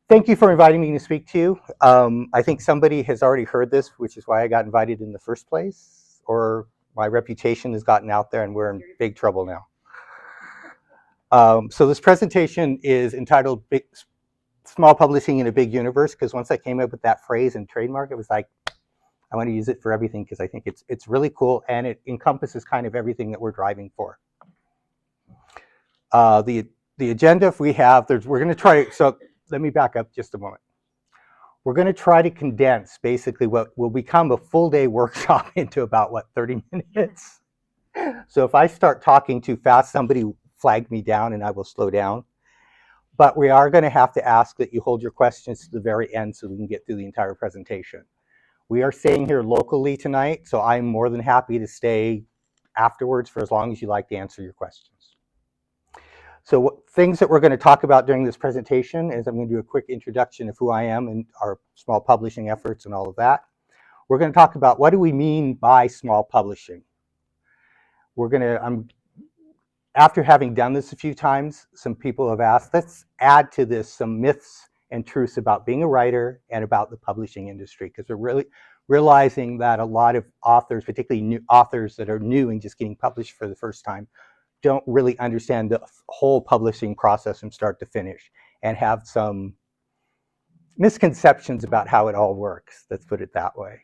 Thank you for inviting me to speak to you. I think somebody has already heard this, which is why I got invited in the first place, or my reputation has gotten out there and we're in big trouble now. So this presentation is entitled Small Publishing in a Big Universe, because once I came up with that phrase and trademark, it was like, I want to use it for everything because I think it's really cool and it encompasses kind of everything that we're driving for. The agenda we have, we're going to try, so let me back up just a moment. We're going to try to condense basically what will become a full day workshop into about, 30 minutes? So if I start talking too fast, somebody flag me down and I will slow down. But we are going to have to ask that you hold your questions to the very end so we can get through the entire presentation. We are staying here locally tonight, so I'm more than happy to stay afterwards for as long as you like to answer your questions. So things that we're going to talk about during this presentation is I'm going to do a quick introduction of who I am and our small publishing efforts and all of that. We're going to talk about what do we mean by small publishing. We're going to, after having done this a few times, some people have asked, let's add to this some myths and truths about being a writer and about the publishing industry, because we're really realizing that a lot of authors, particularly new authors that are new and just getting published for the first time, don't really understand the whole publishing process from start to finish and have some misconceptions about how it all works. Let's put it that way.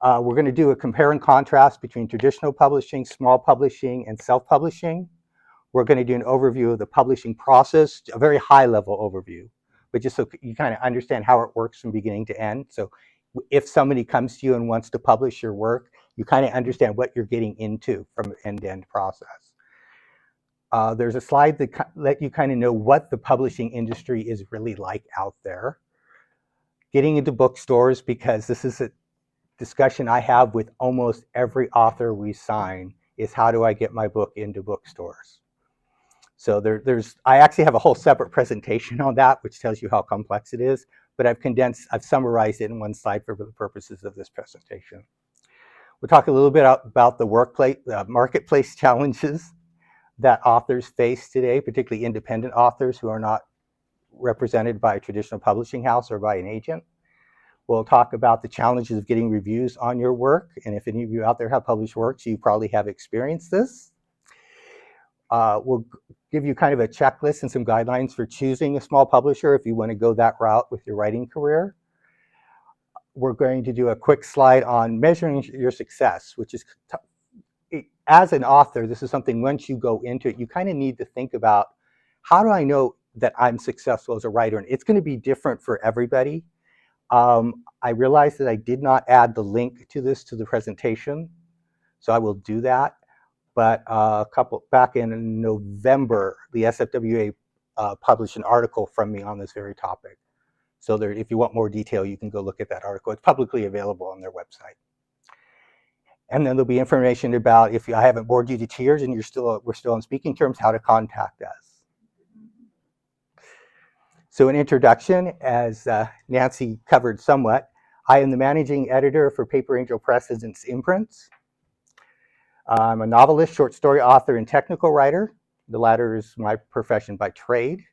We're going to do a compare and contrast between traditional publishing, small publishing, and self-publishing. We're going to do an overview of the publishing process, a very high-level overview, but just so you kind of understand how it works from beginning to end. So if somebody comes to you and wants to publish your work, you kind of understand what you're getting into from an end-to-end process. There's a slide that let you kind of know what the publishing industry is really like out there. Getting into bookstores, because this is a discussion I have with almost every author we sign, is how do I get my book into bookstores? So I actually have a whole separate presentation on that, which tells you how complex it is, but I've summarized it in one slide for the purposes of this presentation. We'll talk a little bit about the marketplace challenges that authors face today, particularly independent authors who are not represented by a traditional publishing house or by an agent. We'll talk about the challenges of getting reviews on your work, and if any of you out there have published works, you probably have experienced this. We'll give you kind of a checklist and some guidelines for choosing a small publisher if you want to go that route with your writing career. We're going to do a quick slide on measuring your success, which is, as an author, this is something once you go into it, you kind of need to think about, how do I know that I'm successful as a writer? And it's going to be different for everybody. I realized that I did not add the link to this to the presentation, so I will do that. But back in November, the SFWA published an article from me on this very topic. So if you want more detail, you can go look at that article. It's publicly available on their website. And then there'll be information about, if I haven't bored you to tears and we're still on speaking terms, how to contact us. So an introduction, as Nancy covered somewhat, I am the managing editor for Paper Angel Press and its imprints. I'm a novelist, short story author, and technical writer. The latter is my profession by trade.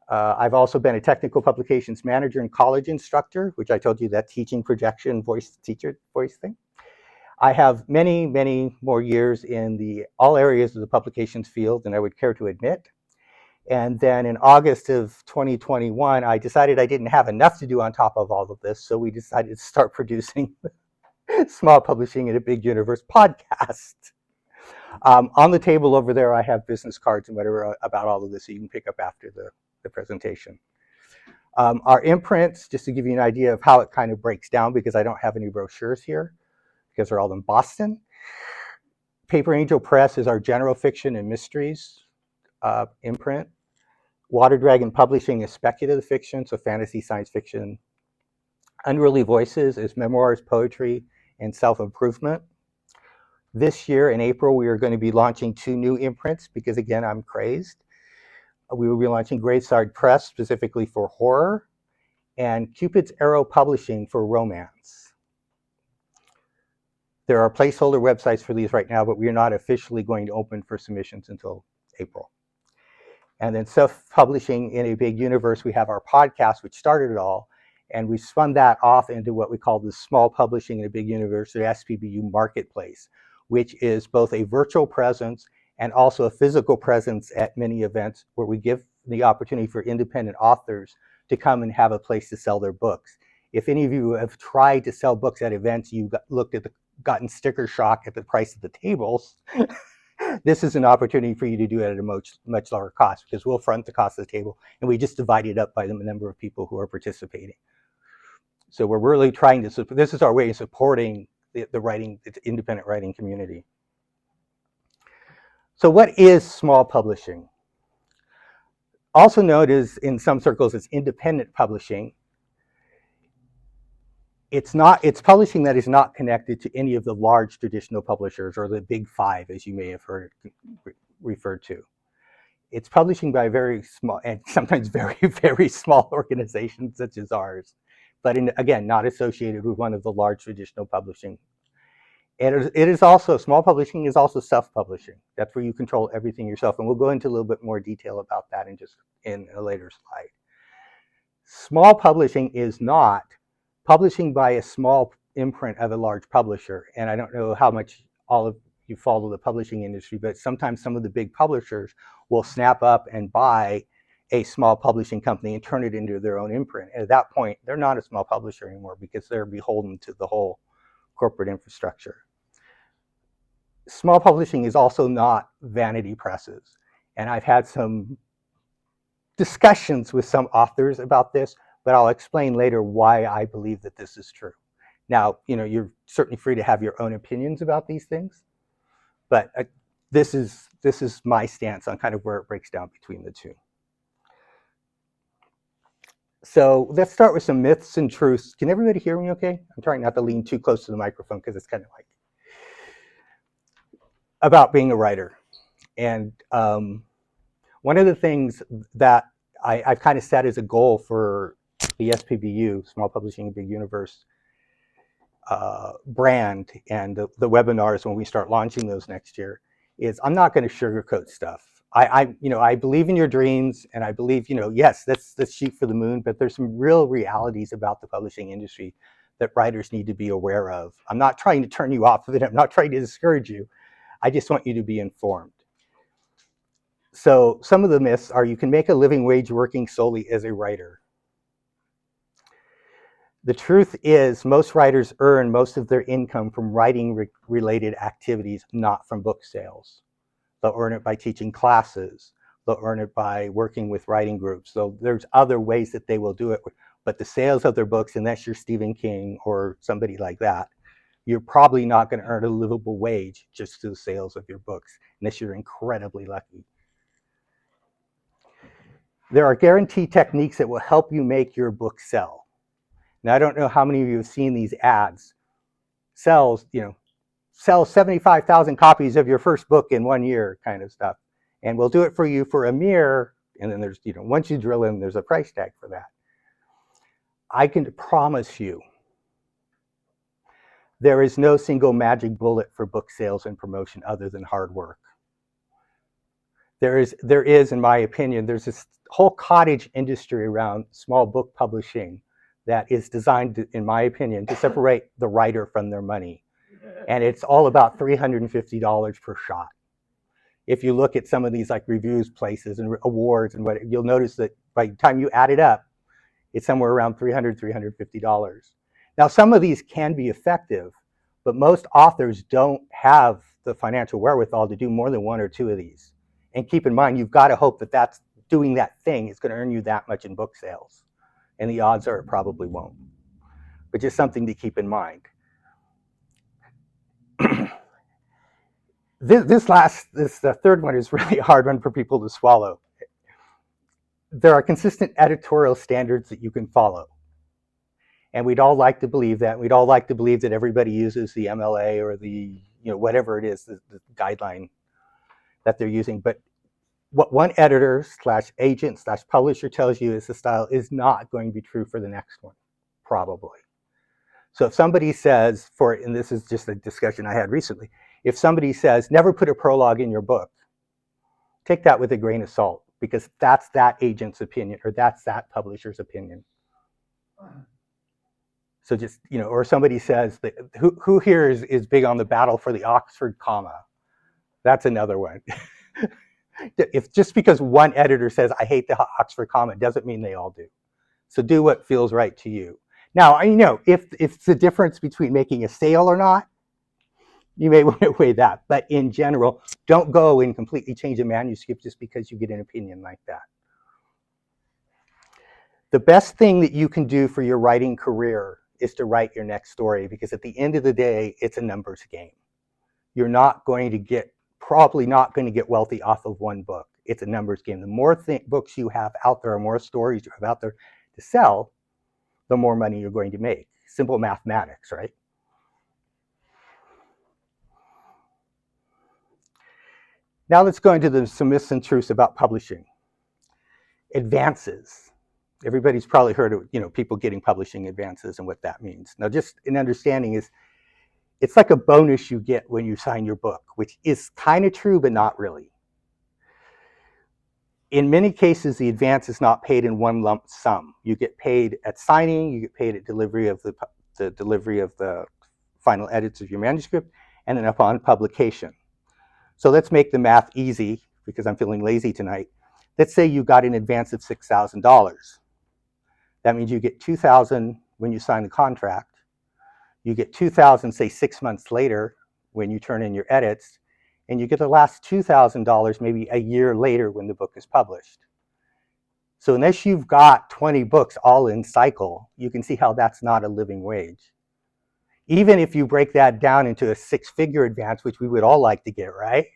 I've also been a technical publications manager and college instructor, which I told you, that teaching projection voice thing. I have many, many more years in all areas of the publications field than I would care to admit. And then in August of 2021, I decided I didn't have enough to do on top of all of this, so we decided to start producing Small Publishing in a Big Universe podcast. On the table over there, I have business cards and whatever about all of this, so you can pick up after the presentation. Our imprints, just to give you an idea of how it kind of breaks down, because I don't have any brochures here, because they're all in Boston. Paper Angel Press is our general fiction and mysteries imprint. Water Dragon Publishing is speculative fiction, so fantasy, science fiction. Unruly Voices is memoirs, poetry, and self-improvement. This year in April, we are going to be launching 2 new imprints, because again, I'm crazed. We will be launching Graveside Press specifically for horror, and Cupid's Arrow Publishing for romance. There are placeholder websites for these right now, but we are not officially going to open for submissions until April. And then self-publishing in a big universe, we have our podcast, which started it all. And we spun that off into what we call the small publishing in a big universe, the SPBU marketplace, which is both a virtual presence and also a physical presence at many events where we give the opportunity for independent authors to come and have a place to sell their books. If any of you have tried to sell books at events, you've gotten sticker shock at the price of the tables. This is an opportunity for you to do it at a much lower cost, because we'll front the cost of the table and we just divide it up by the number of people who are participating. So we're really trying to, this is our way of supporting the independent writing community. So what is small publishing? Also known as, in some circles, as independent publishing. It's publishing that is not connected to any of the large traditional publishers or the big five, as you may have heard it referred to. It's publishing by very small and sometimes very, very small organizations such as ours, but again, not associated with one of the large traditional publishing. And it is also, small publishing is also self-publishing. That's where you control everything yourself. And we'll go into a little bit more detail about that in a later slide. Small publishing is not publishing by a small imprint of a large publisher. And I don't know how much all of you follow the publishing industry, but sometimes some of the big publishers will snap up and buy a small publishing company and turn it into their own imprint. And at that point, they're not a small publisher anymore because they're beholden to the whole corporate infrastructure. Small publishing is also not vanity presses. And I've had some discussions with some authors about this, but I'll explain later why I believe that this is true. Now, you're certainly free to have your own opinions about these things, but this is my stance on kind of where it breaks down between the two. So let's start with some myths and truths. Can everybody hear me okay? I'm trying not to lean too close to the microphone because it's kind of like about being a writer. And one of the things that I've kind of set as a goal for the SPBU, Small Publishing in Big Universe brand, and the webinars when we start launching those next year, is I'm not going to sugarcoat stuff. I believe in your dreams, and I believe, yes, let's shoot for the moon, but there's some real realities about the publishing industry that writers need to be aware of. I'm not trying to turn you off of it. I'm not trying to discourage you. I just want you to be informed. So some of the myths are you can make a living wage working solely as a writer. The truth is most writers earn most of their income from writing-related activities, not from book sales. They'll earn it by teaching classes. They'll earn it by working with writing groups. So there's other ways that they will do it. But the sales of their books, unless you're Stephen King or somebody like that, you're probably not going to earn a livable wage just through the sales of your books, unless you're incredibly lucky. There are guaranteed techniques that will help you make your book sell. Now, I don't know how many of you have seen these ads. Sell 75,000 copies of your first book in 1 year kind of stuff. And we'll do it for you for a mere, and then there's, once you drill in, there's a price tag for that. I can promise you, there is no single magic bullet for book sales and promotion other than hard work. There is, in my opinion, there's this whole cottage industry around small book publishing that is designed, to, in my opinion, to separate the writer from their money. And it's all about $350 per shot. If you look at some of these like reviews places and awards and what, you'll notice that by the time you add it up, it's somewhere around $300, $350. Now, some of these can be effective, but most authors don't have the financial wherewithal to do more than 1 or 2 of these. And keep in mind, you've got to hope that that's doing that thing is going to earn you that much in book sales. And the odds are it probably won't. But just something to keep in mind. The third one is really a hard one for people to swallow. There are consistent editorial standards that you can follow. And we'd all like to believe that. We'd all like to believe that everybody uses the MLA or the, whatever it is, the guideline that they're using. But what one editor / agent / publisher tells you is the style is not going to be true for the next one, probably. So if somebody says, and this is just a discussion I had recently, if somebody says, never put a prologue in your book, take that with a grain of salt, because that's that agent's opinion or that's that publisher's opinion. So just, or somebody says, that, who here is big on the battle for the Oxford comma? That's another one. If just because one editor says, I hate the Oxford comma, doesn't mean they all do. So do what feels right to you. Now, if it's the difference between making a sale or not, you may want to weigh that. But in general, don't go and completely change a manuscript just because you get an opinion like that. The best thing that you can do for your writing career is to write your next story, because at the end of the day, it's a numbers game. You're not going to get, probably not going to get wealthy off of one book. It's a numbers game. The more books you have out there, or more stories you have out there to sell, the more money you're going to make. Simple mathematics, right? Now let's go into some myths and truths about publishing. Advances. Everybody's probably heard of people getting publishing advances and what that means. Now, just an understanding is, it's like a bonus you get when you sign your book, which is kind of true, but not really. In many cases, the advance is not paid in one lump sum. You get paid at signing, you get paid at delivery of the delivery of the final edits of your manuscript, and then upon publication. So let's make the math easy, because I'm feeling lazy tonight. Let's say you got an advance of $6,000. That means you get $2,000 when you sign the contract. You get $2,000, say 6 months later, when you turn in your edits, and you get the last $2,000 maybe a year later when the book is published. So unless you've got 20 books all in cycle, you can see how that's not a living wage. Even if you break that down into a six-figure advance, which we would all like to get, right?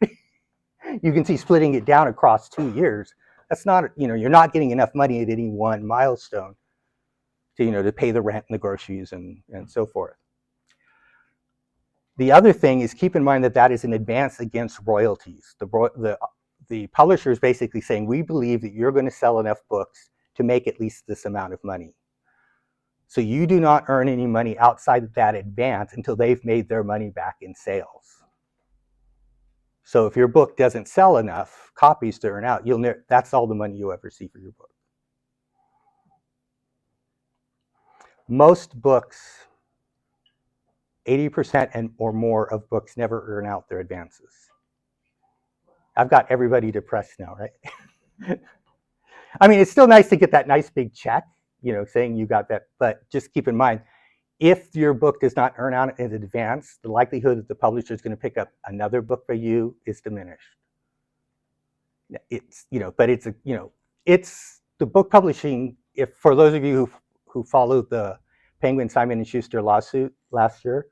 You can see splitting it down across 2 years. That's not, you're not getting enough money at any one milestone to pay the rent and the groceries and so forth. The other thing is, keep in mind that that is an advance against royalties. The publisher is basically saying, we believe that you're going to sell enough books to make at least this amount of money. So you do not earn any money outside of that advance until they've made their money back in sales. So if your book doesn't sell enough copies to earn out, that's all the money you'll ever see for your book. Most books, 80% or more of books never earn out their advances. I've got everybody depressed now, right? I mean, it's still nice to get that nice big check, saying you got that, but just keep in mind, if your book does not earn out in advance, the likelihood that the publisher is going to pick up another book by you is diminished. It's, but it's the book publishing. If for those of you who followed the Penguin, Simon & Schuster lawsuit last year,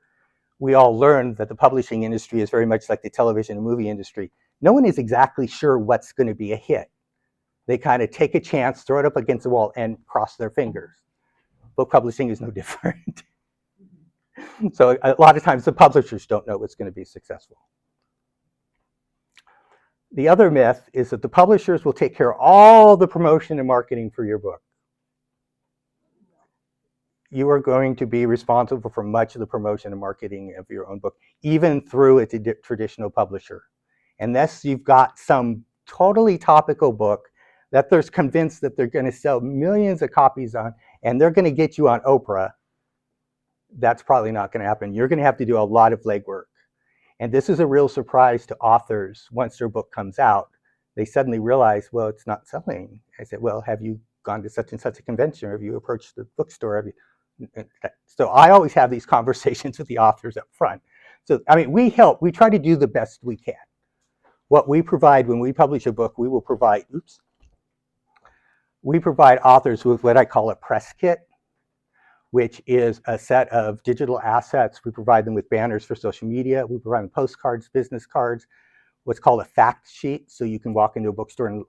we all learned that the publishing industry is very much like the television and movie industry. No one is exactly sure what's going to be a hit. They kind of take a chance, throw it up against the wall, and cross their fingers. Book publishing is no different. So a lot of times the publishers don't know what's going to be successful. The other myth is that the publishers will take care of all the promotion and marketing for your book. You are going to be responsible for much of the promotion and marketing of your own book, even through a traditional publisher. Unless you've got some totally topical book that they're convinced that they're going to sell millions of copies on, and they're going to get you on Oprah, that's probably not going to happen. You're going to have to do a lot of legwork. And this is a real surprise to authors. Once their book comes out, they suddenly realize, well, it's not selling. I said, well, have you gone to such and such a convention? Or have you approached the bookstore? Have you? So I always have these conversations with the authors up front. So, I mean, we try to do the best we can. What we provide when we publish a book, we will provide, we provide authors with what I call a press kit, which is a set of digital assets. We provide them with banners for social media. We provide them postcards, business cards, what's called a fact sheet. So you can walk into a bookstore and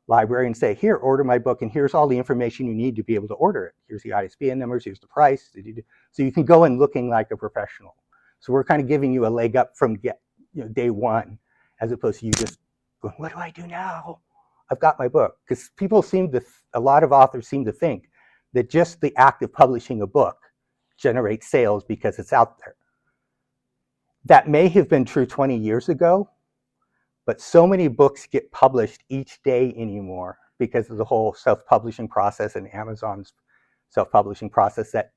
library and say, here, order my book, and here's all the information you need to be able to order it. Here's the ISBN numbers, here's the price. So you can go in looking like a professional. So we're kind of giving you a leg up from day one, as opposed to you just going, what do I do now? I've got my book. Because people a lot of authors seem to think that just the act of publishing a book generates sales because it's out there. That may have been true 20 years ago, But so many books get published each day anymore because of the whole self-publishing process and Amazon's self-publishing process that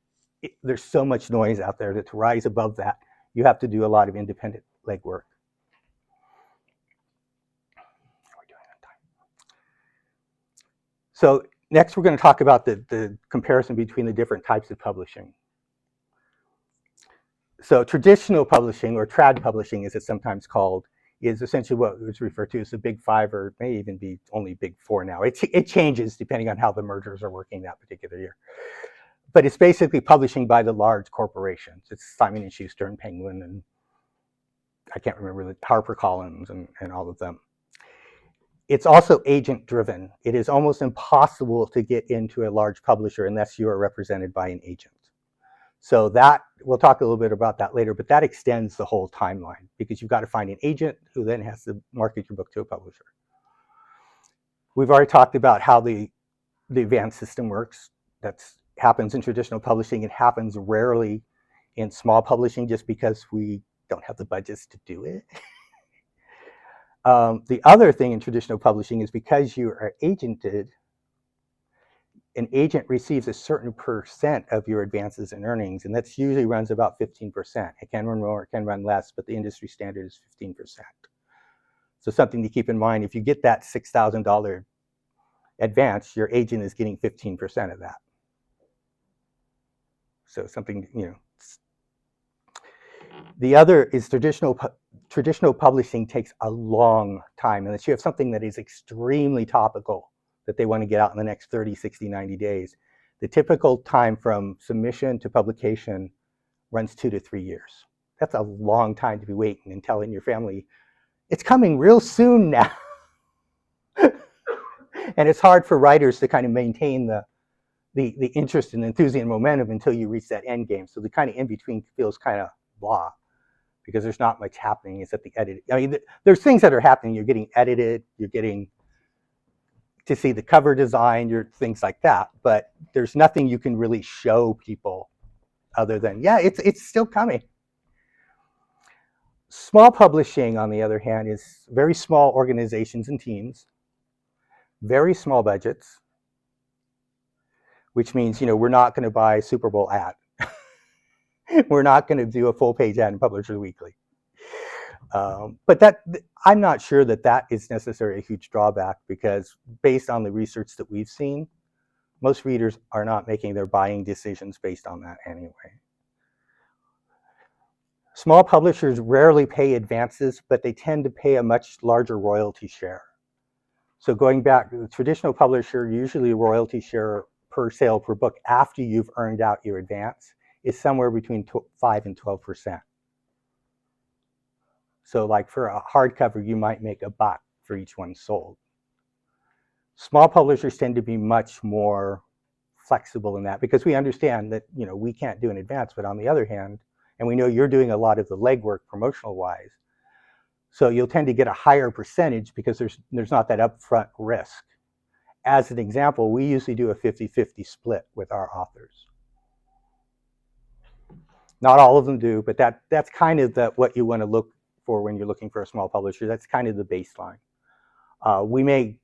there's so much noise out there that to rise above that, you have to do a lot of independent legwork. So next we're going to talk about the comparison between the different types of publishing. So traditional publishing, or trad publishing as it's sometimes called, is essentially what is referred to as the big five, or it may even be only big four now. It changes depending on how the mergers are working that particular year. But it's basically publishing by the large corporations. It's Simon & Schuster and Penguin, and I can't remember the HarperCollins and all of them. It's also agent-driven. It is almost impossible to get into a large publisher unless you are represented by an agent. So that, we'll talk a little bit about that later, but that extends the whole timeline because you've got to find an agent who then has to market your book to a publisher. We've already talked about how the advance system works. That happens in traditional publishing. It happens rarely in small publishing just because we don't have the budgets to do it. The other thing in traditional publishing is because you are agented, an agent receives a certain percent of your advances and earnings, and that's usually runs about 15%. It can run more, it can run less, but the industry standard is 15%. So something to keep in mind, if you get that $6,000 advance, your agent is getting 15% of that. So something, you know. The other is traditional publishing takes a long time, unless you have something that is extremely topical that they want to get out in the next 30, 60, 90 days. The typical time from submission to publication runs 2 to 3 years. That's a long time to be waiting and telling your family, it's coming real soon now. And it's hard for writers to kind of maintain the interest and enthusiasm and momentum until you reach that end game. So the kind of in-between feels kind of blah, because there's not much happening. It's at the edit. I mean, there's things that are happening. You're getting edited, you're getting to see the cover design, your things like that, but there's nothing you can really show people other than, yeah, it's still coming. Small publishing, on the other hand, is very small organizations and teams, very small budgets, which means, you know, we're not going to buy a Super Bowl ad. We're not going to do a full-page ad in Publishers Weekly. But that, I'm not sure that that is necessarily a huge drawback, because based on the research that we've seen, most readers are not making their buying decisions based on that anyway. Small publishers rarely pay advances, but they tend to pay a much larger royalty share. So going back, the traditional publisher, usually a royalty share per sale per book after you've earned out your advance is somewhere between 5 and 12%. So like for a hardcover, you might make $1 for each one sold. Small publishers tend to be much more flexible in that, because we understand that, you know, we can't do an advance, but on the other hand, and we know you're doing a lot of the legwork promotional wise, so you'll tend to get a higher percentage because there's not that upfront risk. As an example, we usually do a 50-50 split with our authors. Not all of them do, but that's kind of what you want to look for when you're looking for a small publisher. That's kind of the baseline. We may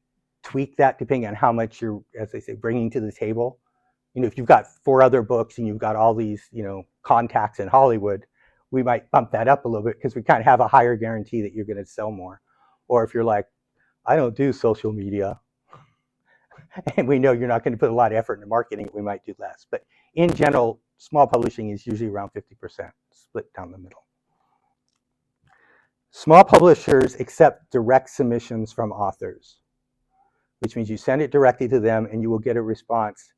tweak that depending on how much you're, as they say, bringing to the table. You know, if you've got 4 other books and you've got all these, you know, contacts in Hollywood, we might bump that up a little bit because we kind of have a higher guarantee that you're going to sell more. Or if you're like, I don't do social media, and we know you're not going to put a lot of effort into marketing, we might do less. But in general, small publishing is usually around 50%, split down the middle. Small publishers accept direct submissions from authors, which means you send it directly to them and you will get a response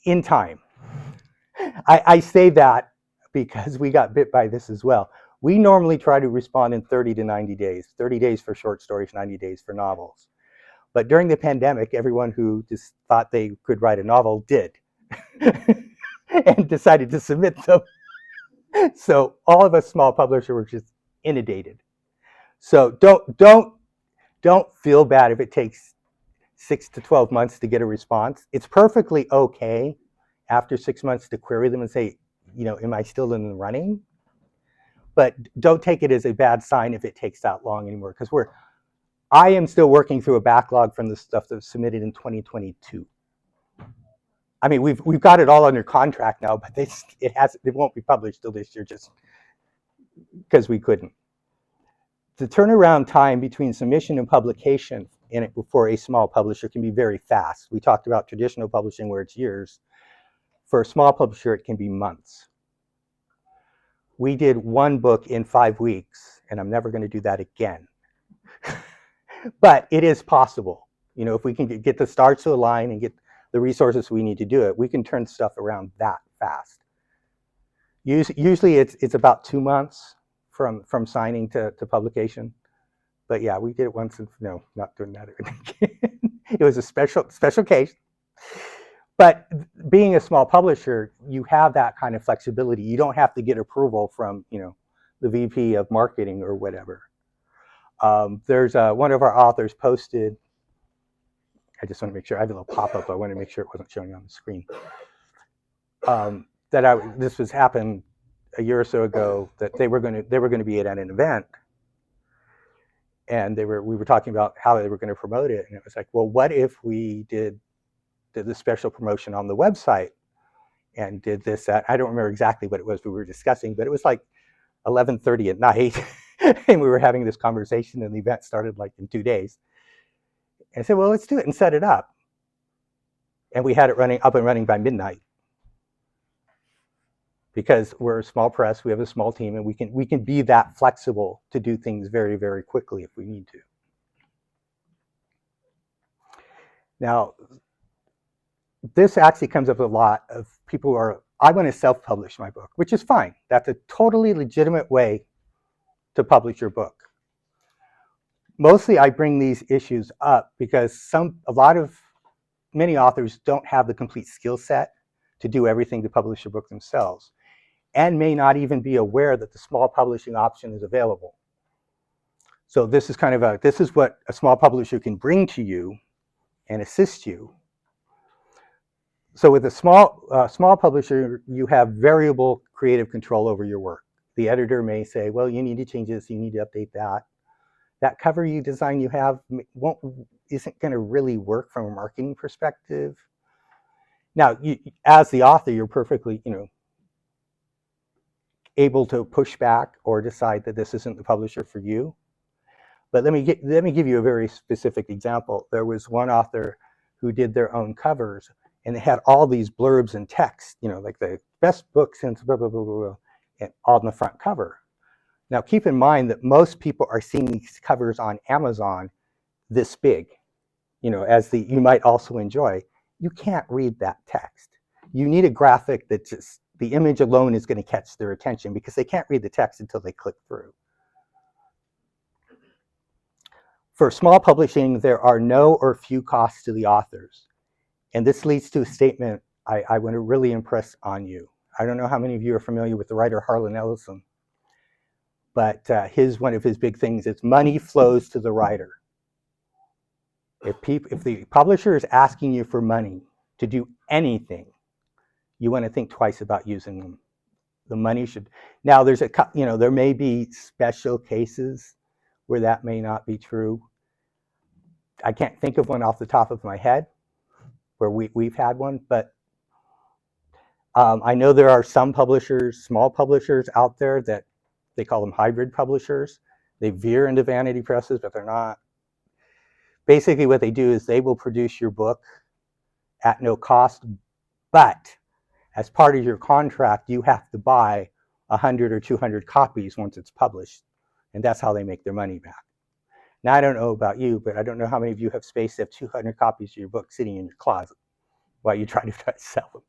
in time. I say that because we got bit by this as well. We normally try to respond in 30 to 90 days, 30 days for short stories, 90 days for novels. But during the pandemic, everyone who just thought they could write a novel did and decided to submit them. So all of us small publishers were just inundated. So don't feel bad if it takes 6 to 12 months to get a response. It's perfectly okay after 6 months to query them and say, you know, am I still in the running? But don't take it as a bad sign if it takes that long anymore, because I am still working through a backlog from the stuff that was submitted in 2022. I mean, we've got it all under contract now, but it won't be published till this year, just because we couldn't. The turnaround time between submission and publication for a small publisher can be very fast. We talked about traditional publishing where it's years. For a small publisher, it can be months. We did one book in 5 weeks, and I'm never going to do that again. But it is possible. You know, if we can get the stars to align and get the resources we need to do it, we can turn stuff around that fast. Usually it's about 2 months from signing to publication. But yeah, we did it once, and no, not doing that again. It was a special case. But being a small publisher, you have that kind of flexibility. You don't have to get approval from, you know, the VP of marketing or whatever. There's one of our authors posted. I just want to make sure I have a little pop-up. I want to make sure it wasn't showing on the screen. This was happened a year or so ago, that they were going to be at an event, and we were talking about how they were going to promote it, and it was like, well, what if we did the special promotion on the website and did this, that. I don't remember exactly what it was we were discussing, but it was like 11:30 at night, and we were having this conversation, and the event started like in 2 days. And I said, well, let's do it and set it up. And we had it up and running by midnight. Because we're a small press, we have a small team, and we can be that flexible to do things very, very quickly if we need to. Now, this actually comes up a lot of people who are, I want to self-publish my book, which is fine. That's a totally legitimate way to publish your book. Mostly I bring these issues up because many authors don't have the complete skill set to do everything to publish a book themselves, and may not even be aware that the small publishing option is available. So this is this is what a small publisher can bring to you and assist you. So with a small publisher, you have variable creative control over your work. The editor may say, well, you need to change this, you need to update that. That cover design you have isn't going to really work from a marketing perspective. Now, as the author, you're perfectly, able to push back or decide that this isn't the publisher for you. But let me give you a very specific example. There was one author who did their own covers, and they had all these blurbs and text, like the best book since blah, blah, blah, blah, blah, and on the front cover. Now, keep in mind that most people are seeing these covers on Amazon this big, as you might also enjoy. You can't read that text. You need a graphic that just, the image alone is going to catch their attention, because they can't read the text until they click through. For small publishing, there are no or few costs to the authors. And this leads to a statement I want to really impress on you. I don't know how many of you are familiar with the writer Harlan Ellison, but one of his big things is money flows to the writer. If the publisher is asking you for money to do anything, you want to think twice about using them. The money should. Now, there may be special cases where that may not be true. I can't think of one off the top of my head where we've had one, but I know there are some publishers, small publishers out there that they call them hybrid publishers. They veer into vanity presses, but they're not. Basically, what they do is they will produce your book at no cost, but as part of your contract, you have to buy 100 or 200 copies once it's published, and that's how they make their money back. Now, I don't know about you, but I don't know how many of you have space to have 200 copies of your book sitting in your closet while you try to sell them.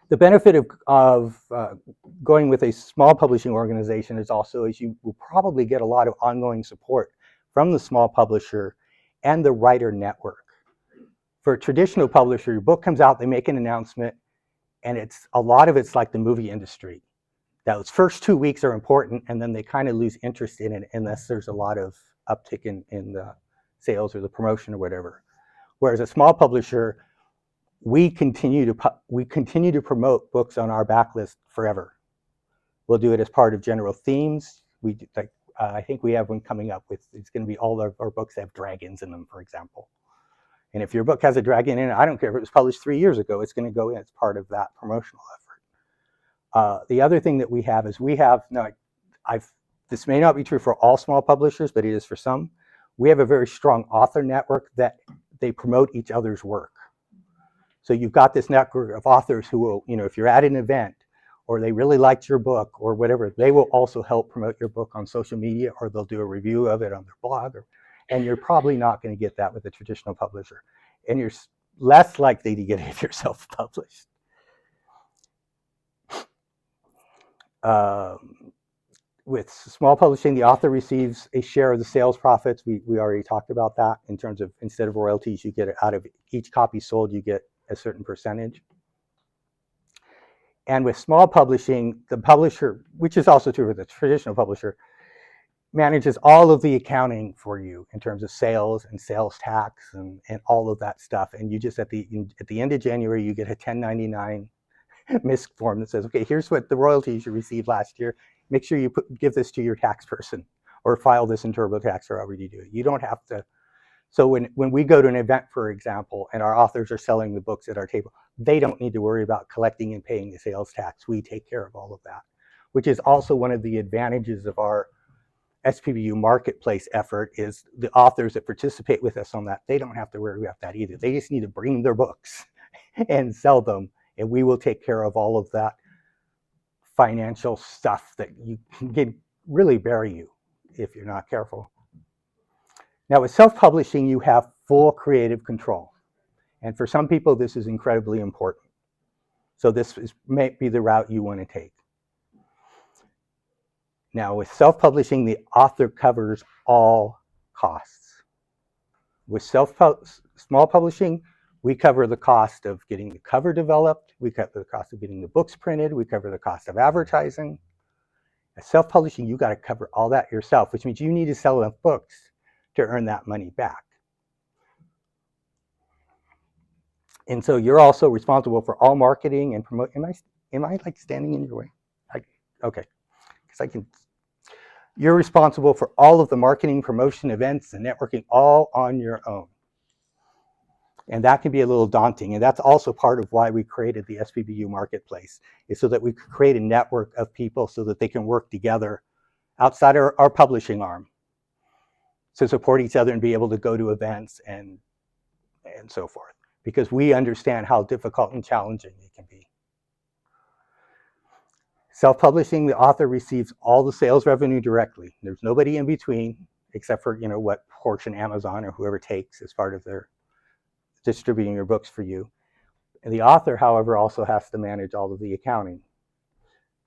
The benefit of going with a small publishing organization is also you will probably get a lot of ongoing support from the small publisher and the writer network. For a traditional publisher, your book comes out, they make an announcement, and a lot of it's like the movie industry. Those first 2 weeks are important, and then they kind of lose interest in it unless there's a lot of uptick in the sales or the promotion or whatever. Whereas a small publisher, we continue to promote books on our backlist forever. We'll do it as part of general themes. We do, like I think we have one coming up with, it's going to be all our books have dragons in them, for example. And if your book has a dragon in it, I don't care if it was published 3 years ago, it's going to go in as part of that promotional effort. The other thing that we have is this may not be true for all small publishers, but it is for some. We have a very strong author network that they promote each other's work. So you've got this network of authors who will, if you're at an event or they really liked your book or whatever, they will also help promote your book on social media, or they'll do a review of it on their blog. And you're probably not going to get that with a traditional publisher. And you're less likely to get it if you're self-published. With small publishing, the author receives a share of the sales profits. We already talked about that in terms of, instead of royalties, you get it out of each copy sold, you get a certain percentage. And with small publishing, the publisher, which is also true for the traditional publisher, manages all of the accounting for you in terms of sales and sales tax and all of that stuff. And you just, at the end of January, you get a 1099 MISC form that says, okay, here's what the royalties you received last year. Make sure you give this to your tax person or file this in TurboTax or however you do it. You don't have to. So when we go to an event, for example, and our authors are selling the books at our table, they don't need to worry about collecting and paying the sales tax. We take care of all of that, which is also one of the advantages of our SPBU marketplace effort, is the authors that participate with us on that, they don't have to worry about that either. They just need to bring their books and sell them, and we will take care of all of that financial stuff that you can really bury you if you're not careful. Now with self-publishing, you have full creative control. And for some people, this is incredibly important. So this may be the route you want to take. Now with self-publishing, the author covers all costs. With small publishing, we cover the cost of getting the cover developed, we cover the cost of getting the books printed, we cover the cost of advertising. At self-publishing, you got to cover all that yourself, which means you need to sell enough books to earn that money back. And so you're also responsible for all marketing and promote. Am I like standing in your way? Okay, because I can. You're responsible for all of the marketing, promotion, events, and networking all on your own. And that can be a little daunting. And that's also part of why we created the SPBU marketplace, is so that we could create a network of people so that they can work together outside our publishing arm to support each other and be able to go to events and so forth, because we understand how difficult and challenging it can be. Self-publishing, the author receives all the sales revenue directly. There's nobody in between, except for what portion Amazon or whoever takes as part of their distributing your books for you. And the author, however, also has to manage all of the accounting,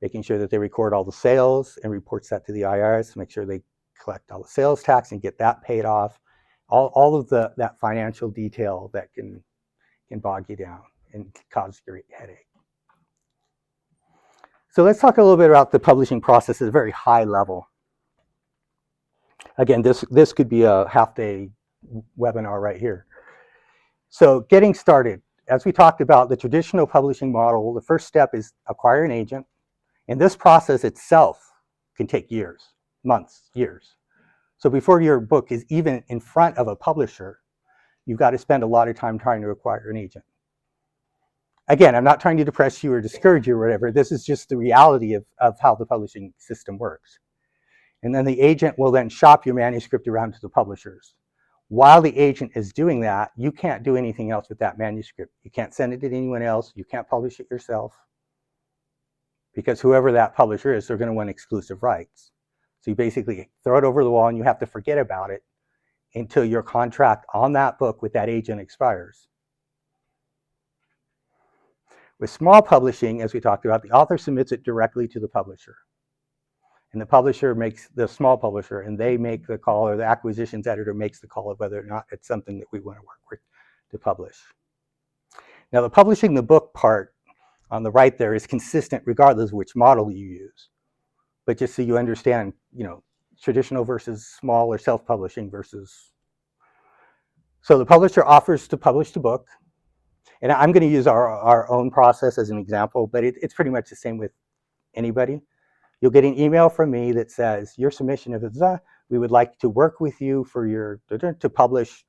making sure that they record all the sales and reports that to the IRS, make sure they collect all the sales tax and get that paid off. All of that financial detail that can bog you down and cause your headache. So let's talk a little bit about the publishing process at a very high level. Again, this could be a half-day webinar right here. So getting started, as we talked about the traditional publishing model, the first step is acquire an agent. And this process itself can take years, months, years. So before your book is even in front of a publisher, you've got to spend a lot of time trying to acquire an agent. Again, I'm not trying to depress you or discourage you or whatever. This is just the reality of how the publishing system works. And then the agent will then shop your manuscript around to the publishers. While the agent is doing that, you can't do anything else with that manuscript. You can't send it to anyone else. You can't publish it yourself. Because whoever that publisher is, they're going to want exclusive rights. So you basically throw it over the wall and you have to forget about it until your contract on that book with that agent expires. With small publishing, as we talked about, the author submits it directly to the publisher. And the publisher makes, the small publisher, and they make the call, or the acquisitions editor makes the call of whether or not it's something that we want to work with to publish. Now the publishing the book part on the right there is consistent regardless of which model you use. But just so you understand, traditional versus small or self-publishing versus. So the publisher offers to publish the book. And I'm going to use our own process as an example, but it's pretty much the same with anybody. You'll get an email from me that says, your submission is, we would like to work with you for your, to publish.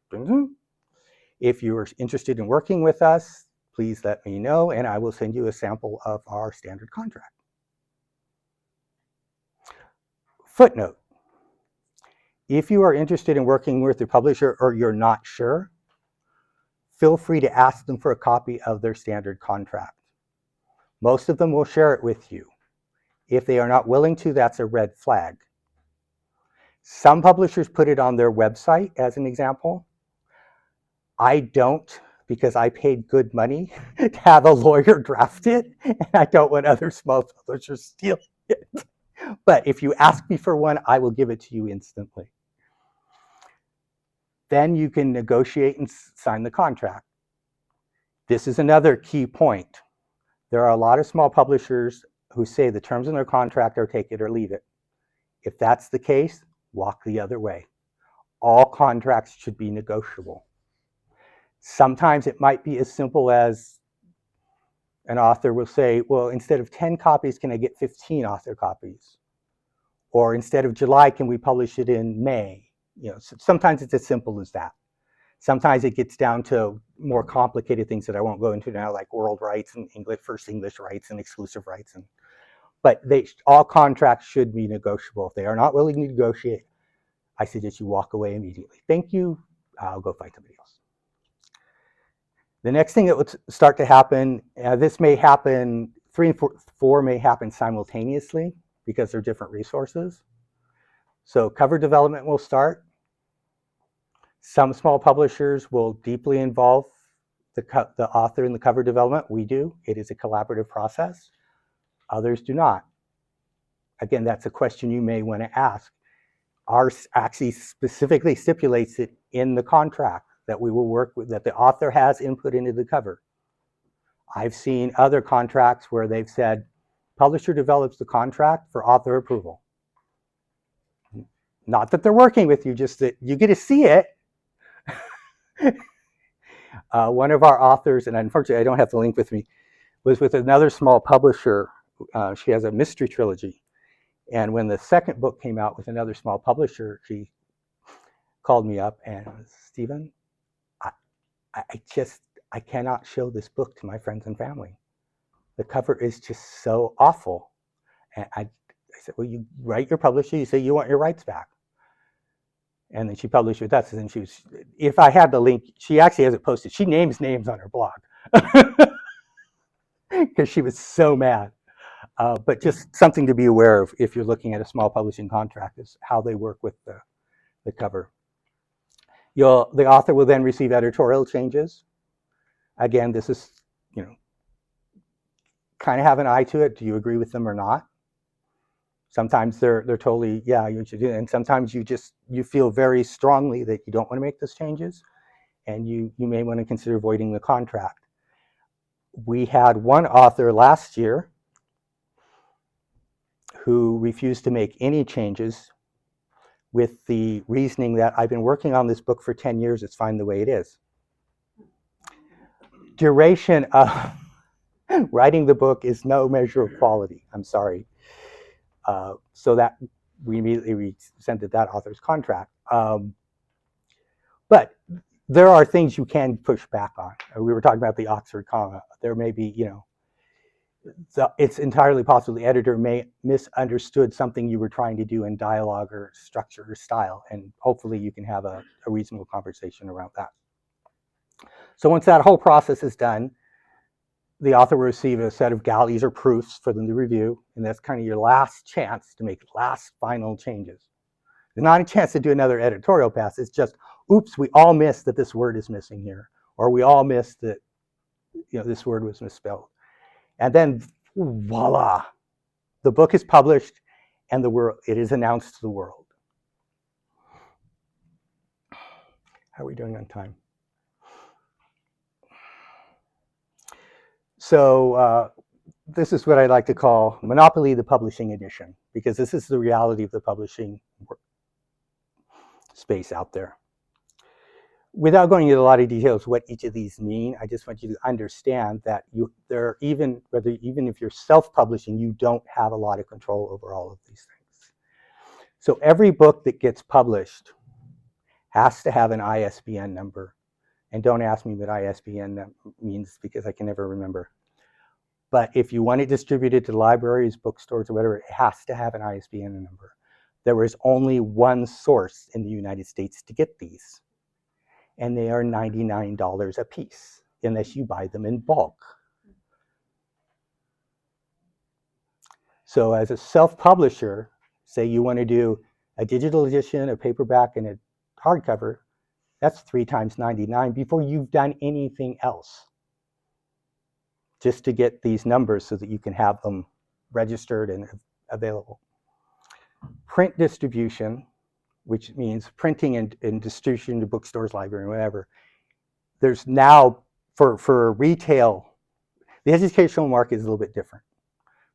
If you're interested in working with us, please let me know, and I will send you a sample of our standard contract. Footnote: if you are interested in working with the publisher or you're not sure, feel free to ask them for a copy of their standard contract. Most of them will share it with you. If they are not willing to, that's a red flag. Some publishers put it on their website as an example. I don't, because I paid good money to have a lawyer draft it, and I don't want other small publishers stealing it. But if you ask me for one, I will give it to you instantly. Then you can negotiate and sign the contract. This is another key point. There are a lot of small publishers who say the terms in their contract are take it or leave it. If that's the case, walk the other way. All contracts should be negotiable. Sometimes it might be as simple as an author will say, well, instead of 10 copies, can I get 15 author copies? Or instead of July, can we publish it in May? You know, sometimes it's as simple as that. Sometimes it gets down to more complicated things that I won't go into now, like world rights and English, first English rights and exclusive rights. But all contracts should be negotiable. If they are not willing to negotiate, I suggest you walk away immediately. Thank you. I'll go find somebody else. The next thing that would start to happen, this may happen, 3 and 4 may happen simultaneously because they're different resources. So cover development will start. Some small publishers will deeply involve the author in the cover development. We do. It is a collaborative process. Others do not. Again, that's a question you may want to ask. Ours actually specifically stipulates it in the contract that we will work with, that the author has input into the cover. I've seen other contracts where they've said, publisher develops the contract for author approval. Not that they're working with you, just that you get to see it. One of our authors, and unfortunately I don't have the link with me, was with another small publisher. She has a mystery trilogy. And when the second book came out with another small publisher, she called me up and, Steven, I cannot show this book to my friends and family. The cover is just so awful. And I said, well, you write your publisher, you say you want your rights back. And then she published with us, and then she was, if I had the link, she actually has it posted. She names names on her blog because she was so mad. But just something to be aware of if you're looking at a small publishing contract is how they work with the cover. The author will then receive editorial changes. Again, this is, kind of have an eye to it. Do you agree with them or not? Sometimes they're totally, yeah, you should do it. And sometimes you feel very strongly that you don't want to make those changes, and you may want to consider voiding the contract. We had one author last year who refused to make any changes with the reasoning that I've been working on this book for 10 years, it's fine the way it is. Duration of writing the book is no measure of quality, I'm sorry. So that we immediately rescinded that author's contract. But there are things you can push back on. We were talking about the Oxford comma. There may be, it's entirely possible the editor may misunderstood something you were trying to do in dialogue or structure or style, and hopefully you can have a reasonable conversation around that. So once that whole process is done, the author will receive a set of galleys or proofs for them to review, and that's kind of your last chance to make last final changes. There's not a chance to do another editorial pass. It's just, oops, we all missed that this word is missing here, or we all missed that this word was misspelled. And then, voila, the book is published and it is announced to the world. How are we doing on time? So this is what I like to call Monopoly the Publishing Edition, because this is the reality of the publishing space out there. without going into a lot of details what each of these mean, I just want you to understand that even if you're self-publishing, you don't have a lot of control over all of these things. So every book that gets published has to have an ISBN number. And don't ask me what ISBN means because I can never remember. But if you want it distributed to libraries, bookstores, or whatever, it has to have an ISBN number. There is only one source in the United States to get these, and they are $99 a piece, unless you buy them in bulk. So as a self-publisher, say you want to do a digital edition, a paperback, and a hardcover, that's 3 times 99 before you've done anything else, just to get these numbers so that you can have them registered and available. Print distribution, which means printing and distribution to bookstores, library, whatever. There's now, for retail, the educational market is a little bit different.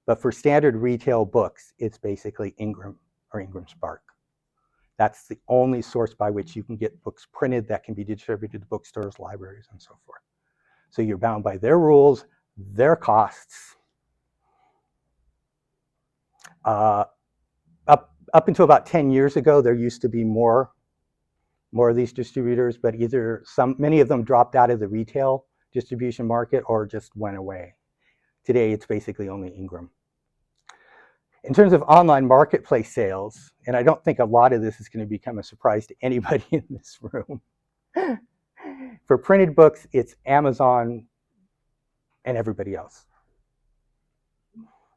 But for standard retail books, it's basically Ingram or Ingram Spark. That's the only source by which you can get books printed that can be distributed to bookstores, libraries, and so forth. So you're bound by their rules, their costs. Up until about 10 years ago, there used to be more of these distributors, but many of them dropped out of the retail distribution market or just went away. Today, it's basically only Ingram. In terms of online marketplace sales, and I don't think a lot of this is going to become a surprise to anybody in this room. For printed books, it's Amazon and everybody else.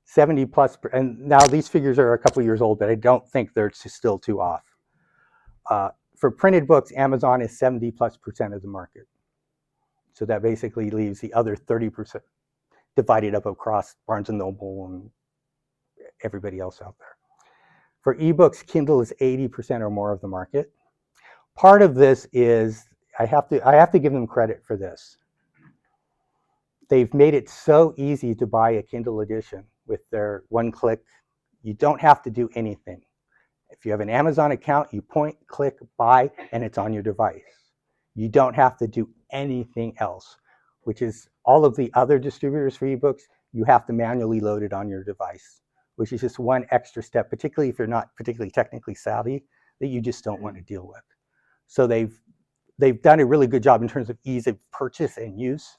70 plus, and now these figures are a couple years old, but I don't think they're still too off. For printed books, Amazon is 70+% of the market. So that basically leaves the other 30% divided up across Barnes & Noble and everybody else out there. For ebooks, Kindle is 80% or more of the market. Part of this is, I have to give them credit for this. They've made it so easy to buy a Kindle edition with their one click. You don't have to do anything. If you have an Amazon account, you point, click, buy, and it's on your device. You don't have to do anything else, which is all of the other distributors for ebooks, you have to manually load it on your device, which is just one extra step, particularly if you're not particularly technically savvy, that you just don't want to deal with. So they've done a really good job in terms of ease of purchase and use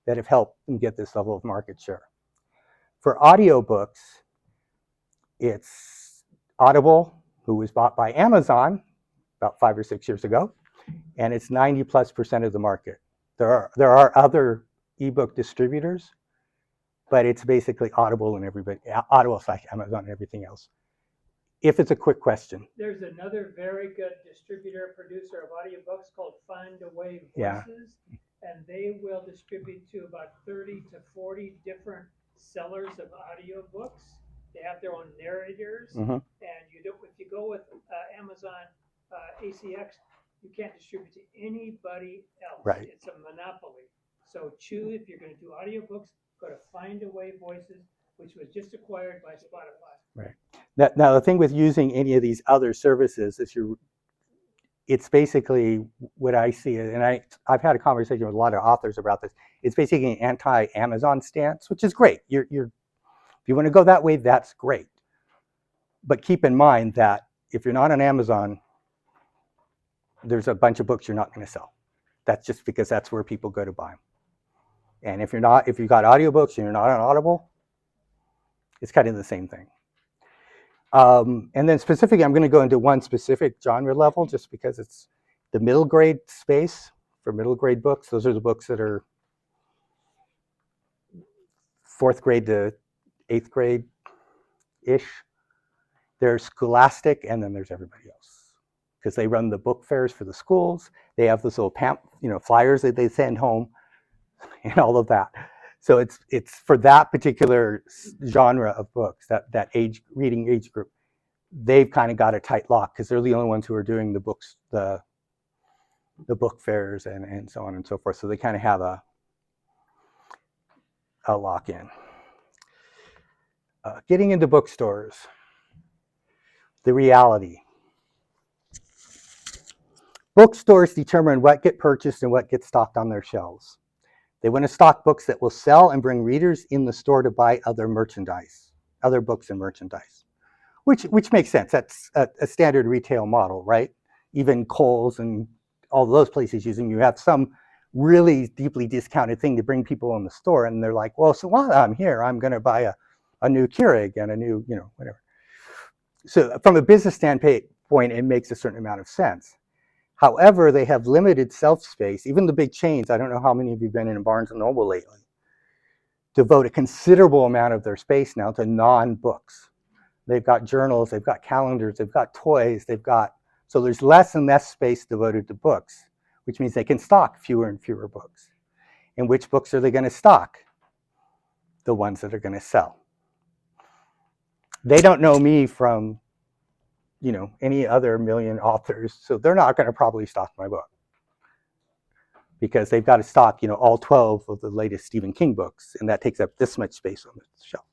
that have helped them get this level of market share. For audiobooks, it's Audible, who was bought by Amazon about 5 or 6 years ago, and it's 90+% of the market. There are other ebook distributors, but it's basically Audible and everybody, Audible/Amazon and everything else. If it's a quick question. There's another very good distributor, producer of audiobooks called SFWA Voices, Yeah. And they will distribute to about 30 to 40 different sellers of audiobooks. They have their own narrators, and if you go with Amazon ACX, you can't distribute to anybody else. Right. It's a monopoly. So choose, if you're going to do audiobooks, go to SFWA Voices, which was just acquired by Spotify. Right. Now the thing with using any of these other services is it's basically what I see, and I've had a conversation with a lot of authors about this. It's basically an anti-Amazon stance, which is great. If you want to go that way, that's great. But keep in mind that if you're not on Amazon, there's a bunch of books you're not going to sell. That's just because that's where people go to buy them. And if you've got audiobooks and you're not on Audible, it's kind of the same thing. And then specifically, I'm going to go into one specific genre level just because it's the middle grade space for middle grade books. Those are the books that are 4th grade to 8th grade-ish. There's Scholastic, and then there's everybody else, because they run the book fairs for the schools. They have those little flyers that they send home and all of that. So it's for that particular genre of books, that reading age group, they've kind of got a tight lock because they're the only ones who are doing the books, the book fairs and so on and so forth. So they kind of have a lock in. Getting into bookstores, the reality. Bookstores determine what get purchased and what gets stocked on their shelves. They want to stock books that will sell and bring readers in the store to buy other merchandise, other books and merchandise, which makes sense. That's a standard retail model, right? Even Kohl's and all those places using, you have some really deeply discounted thing to bring people in the store, and they're like, well, so while I'm here, I'm going to buy a new Keurig and a new, whatever. So from a business standpoint, it makes a certain amount of sense. However, they have limited shelf space. Even the big chains, I don't know how many of you have been in Barnes & Noble lately, devote a considerable amount of their space now to non-books. They've got journals, they've got calendars, they've got toys, so there's less and less space devoted to books, which means they can stock fewer and fewer books. And which books are they going to stock? The ones that are going to sell. They don't know me from, any other million authors, so they're not going to probably stock my book, because they've got to stock, all 12 of the latest Stephen King books, and that takes up this much space on the shelf.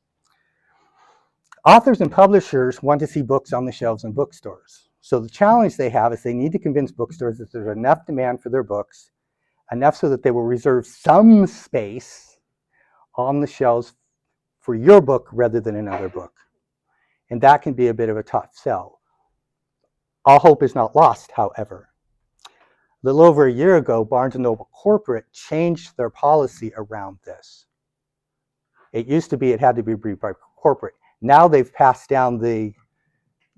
Authors and publishers want to see books on the shelves in bookstores. So the challenge they have is they need to convince bookstores that there's enough demand for their books, enough so that they will reserve some space on the shelves for your book rather than another book. And that can be a bit of a tough sell. All hope is not lost, however. A little over a year ago, Barnes & Noble Corporate changed their policy around this. It used to be it had to be briefed by corporate. Now they've passed down the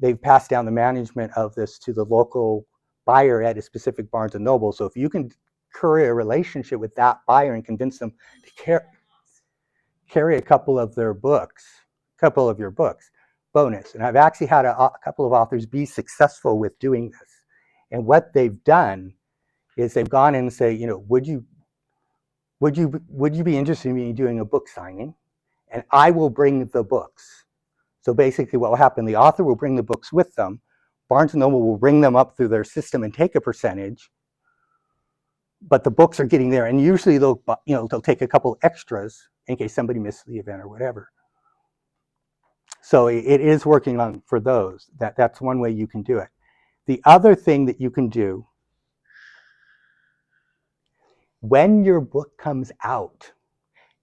management of this to the local buyer at a specific Barnes & Noble. So if you can curry a relationship with that buyer and convince them to carry a couple of your books, bonus. And I've actually had a couple of authors be successful with doing this. And what they've done is they've gone in and say, would you be interested in me doing a book signing? And I will bring the books. So basically what will happen, the author will bring the books with them. Barnes & Noble will bring them up through their system and take a percentage. But the books are getting there. And usually they'll take a couple extras in case somebody misses the event or whatever. So it is working on for those. That's one way you can do it. The other thing that you can do, when your book comes out,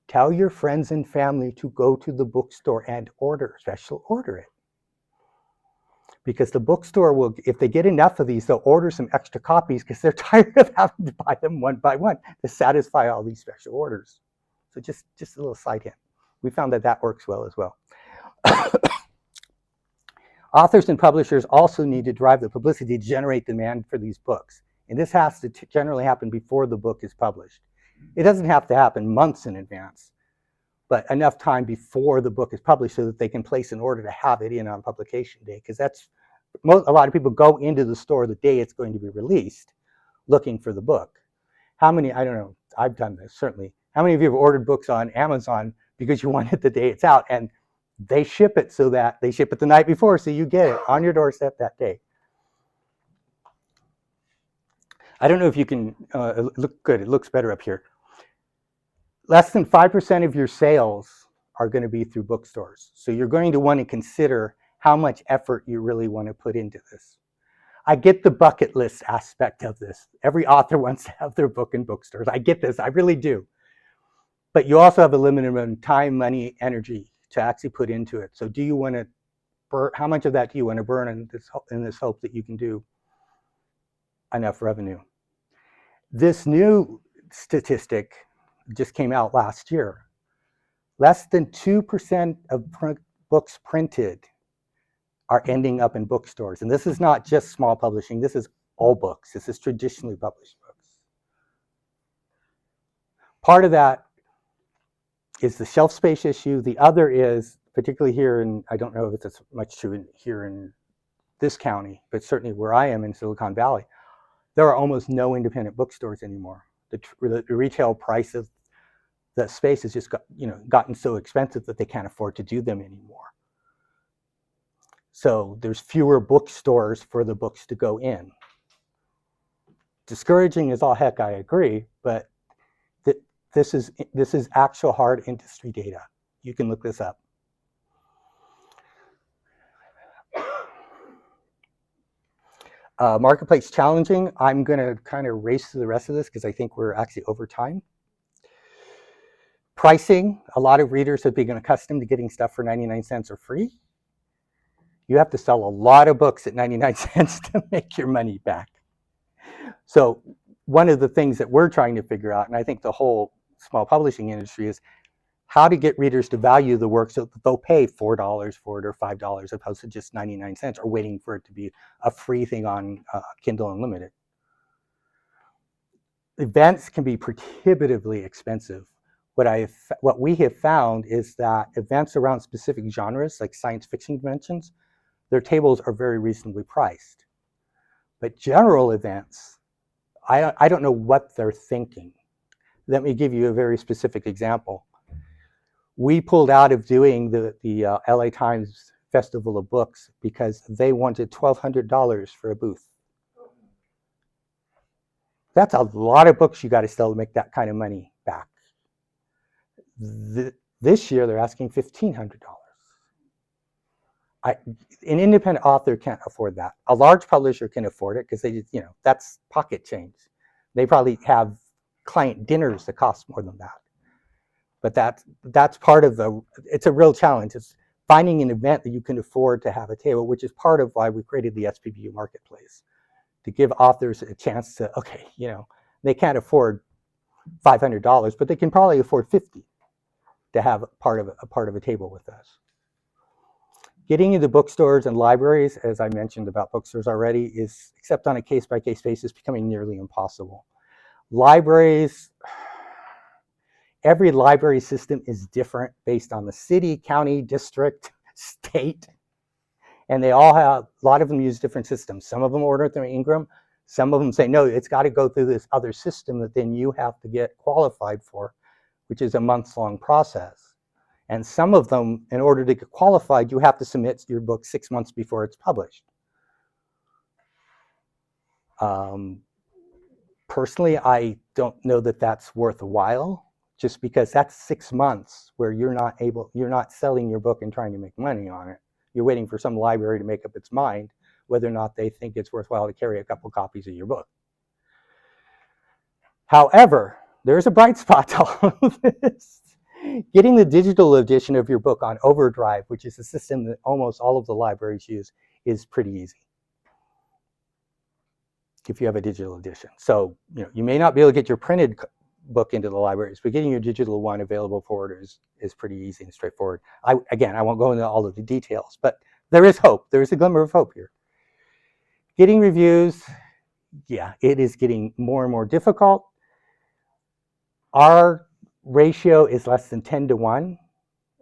tell your friends and family to go to the bookstore and special order it. Because the bookstore will, if they get enough of these, they'll order some extra copies because they're tired of having to buy them one by one to satisfy all these special orders. So just a little side hint. We found that works well as well. Authors and publishers also need to drive the publicity to generate demand for these books. And this has to generally happen before the book is published. It doesn't have to happen months in advance, but enough time before the book is published so that they can place an order to have it in on publication day. Because a lot of people go into the store the day it's going to be released looking for the book. How many, I don't know, I've done this certainly. How many of you have ordered books on Amazon because you want it the day it's out, and they ship it so that they ship it the night before so you get it on your doorstep that day? I don't know if you can look good. It looks better up here. Less than 5% of your sales are going to be through bookstores. So you're going to want to consider how much effort you really want to put into this. I get the bucket list aspect of this. Every author wants to have their book in bookstores. I get this, I really do. But you also have a limited amount of time, money, energy to actually put into it. So do you want to burn, how much of that do you want to burn in this hope that you can do enough revenue? This new statistic just came out last year. Less than 2% of books printed are ending up in bookstores. And this is not just small publishing, this is all books. This is traditionally published books. Part of that is the shelf space issue. The other is, particularly here in, I don't know if it's as much true here in this county, but certainly where I am in Silicon Valley, there are almost no independent bookstores anymore. The retail price of the space has just gotten so expensive that they can't afford to do them anymore. So there's fewer bookstores for the books to go in. Discouraging as all heck, I agree, but this is actual hard industry data. You can look this up. Marketplace challenging. I'm going to kind of race through the rest of this because I think we're actually over time. Pricing. A lot of readers have been accustomed to getting stuff for 99 cents or free. You have to sell a lot of books at 99 cents to make your money back. So one of the things that we're trying to figure out, and I think the whole small publishing industry, is how to get readers to value the work so that they'll pay $4 for it or $5 opposed to just 99 cents or waiting for it to be a free thing on Kindle Unlimited. Events can be prohibitively expensive. What we have found is that events around specific genres, like science fiction conventions, their tables are very reasonably priced. But general events, I don't know what they're thinking. Let me give you a very specific example. We pulled out of doing the LA Times Festival of Books because they wanted $1,200 for a booth. That's a lot of books you got to sell to make that kind of money back. This year they're asking $1,500. An independent author can't afford that. A large publisher can afford it because they, that's pocket change. They probably have client dinners that cost more than that. But that's part of it's a real challenge. It's finding an event that you can afford to have a table, which is part of why we created the SFWA marketplace, to give authors a chance to, they can't afford $500, but they can probably afford $50 to have a part of a table with us. Getting into bookstores and libraries, as I mentioned about bookstores already, is, except on a case-by-case basis, becoming nearly impossible. Libraries, every library system is different based on the city, county, district, state, and they all have, a lot of them use different systems. Some of them order through Ingram. Some of them say, no, it's got to go through this other system that then you have to get qualified for, which is a months-long process. And some of them, in order to get qualified, you have to submit your book 6 months before it's published. Personally, I don't know that that's worthwhile, just because that's 6 months where you're not selling your book and trying to make money on it. You're waiting for some library to make up its mind whether or not they think it's worthwhile to carry a couple copies of your book. However, there's a bright spot to all of this. Getting the digital edition of your book on Overdrive, which is a system that almost all of the libraries use, is pretty easy if you have a digital edition. So you may not be able to get your printed book into the libraries, but getting your digital one available for it is pretty easy and straightforward. I won't go into all of the details, but there is hope. There is a glimmer of hope here. Getting reviews, yeah, it is getting more and more difficult. Our ratio is less than 10 to 1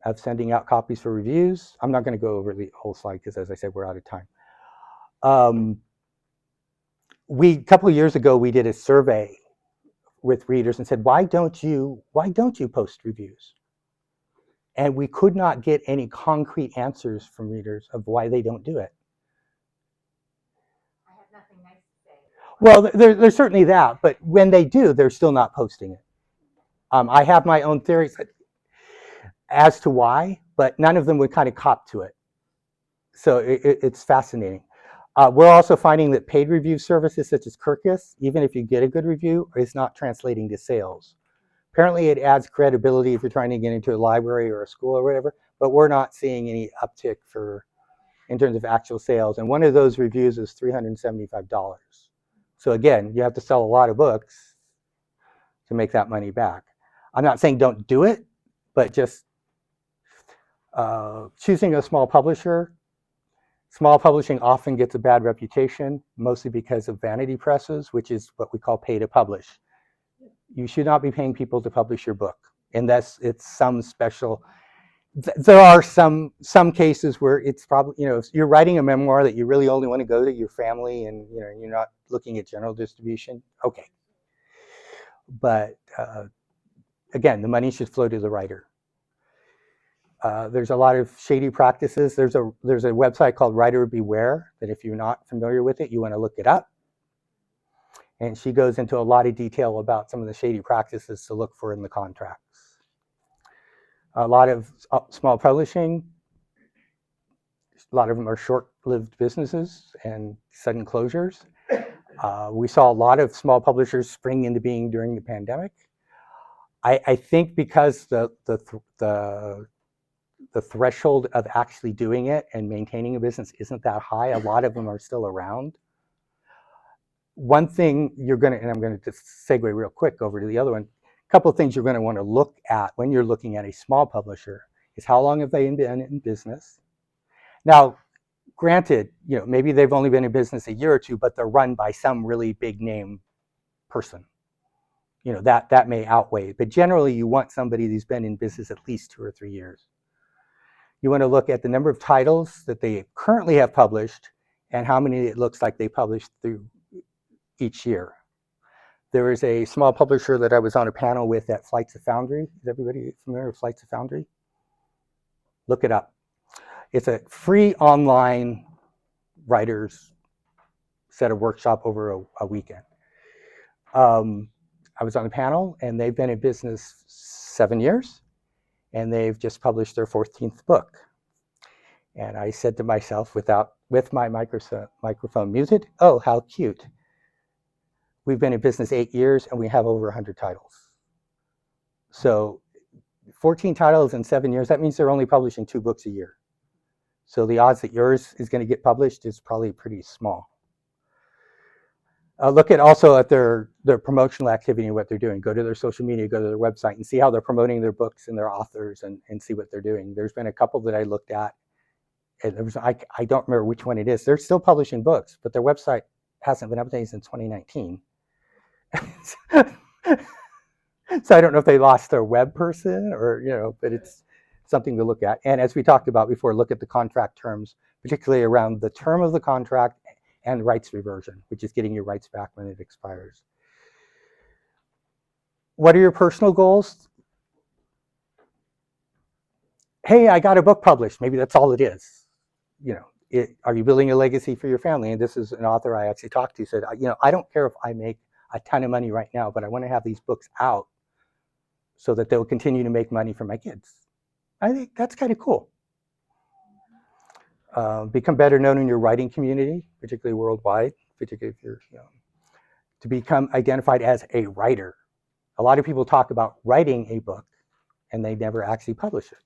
of sending out copies for reviews. I'm not going to go over the whole slide because, as I said, we're out of time. A couple of years ago, we did a survey with readers and said, why don't you post reviews? And we could not get any concrete answers from readers of why they don't do it. I have nothing nice to say. Well, there's certainly that, but when they do, they're still not posting it. I have my own theories as to why, but none of them would kind of cop to it. So it's fascinating. We're also finding that paid review services such as Kirkus, even if you get a good review, is not translating to sales. Apparently it adds credibility if you're trying to get into a library or a school or whatever, but we're not seeing any uptick in terms of actual sales. And one of those reviews is $375. So again, you have to sell a lot of books to make that money back. I'm not saying don't do it, but just choosing a small publisher. Small publishing often gets a bad reputation, mostly because of vanity presses, which is what we call pay to publish. You should not be paying people to publish your book, unless it's some special. There are some cases where it's probably, if you're writing a memoir that you really only want to go to your family and you're not looking at general distribution, okay. But again, the money should flow to the writer. There's a lot of shady practices. There's a website called Writer Beware that if you're not familiar with it, you want to look it up. And she goes into a lot of detail about some of the shady practices to look for in the contracts. A lot of small publishing A lot of them are short-lived businesses and sudden closures. We saw a lot of small publishers spring into being during the pandemic. I think because the threshold of actually doing it and maintaining a business isn't that high, a lot of them are still around. One thing you're going to, and I'm going to just segue real quick over to the other one, a couple of things you're going to want to look at when you're looking at a small publisher is how long have they been in business? Now, granted, maybe they've only been in business a year or two, but they're run by some really big name person. That may outweigh it. But generally, you want somebody who's been in business at least 2 or 3 years. You want to look at the number of titles that they currently have published and how many it looks like they published through each year. There is a small publisher that I was on a panel with at Flights of Foundry. Is everybody familiar with Flights of Foundry? Look it up. It's a free online writers set a workshop over a weekend. I was on the panel, and they've been in business 7 years, and they've just published their 14th book. And I said to myself, with my microphone muted, oh, how cute. We've been in business 8 years, and we have over 100 titles. So 14 titles in 7 years, that means they're only publishing 2 books a year. So the odds that yours is going to get published is probably pretty small. Look also at their promotional activity and what they're doing. Go to their social media, go to their website, and see how they're promoting their books and their authors, and see what they're doing. There's been a couple that I looked at, and I don't remember which one it is. They're still publishing books, but their website hasn't been updated since 2019. So I don't know if they lost their web person or, but it's something to look at. And as we talked about before, look at the contract terms, particularly around the term of the contract and rights reversion, which is getting your rights back when it expires. What are your personal goals? Hey, I got a book published. Maybe that's all it is. Are you building a legacy for your family? And this is an author I actually talked to, said, I don't care if I make a ton of money right now, but I want to have these books out so that they'll continue to make money for my kids. I think that's kind of cool. Become better known in your writing community, particularly worldwide, particularly if you're, to become identified as a writer. A lot of people talk about writing a book, and they never actually publish it.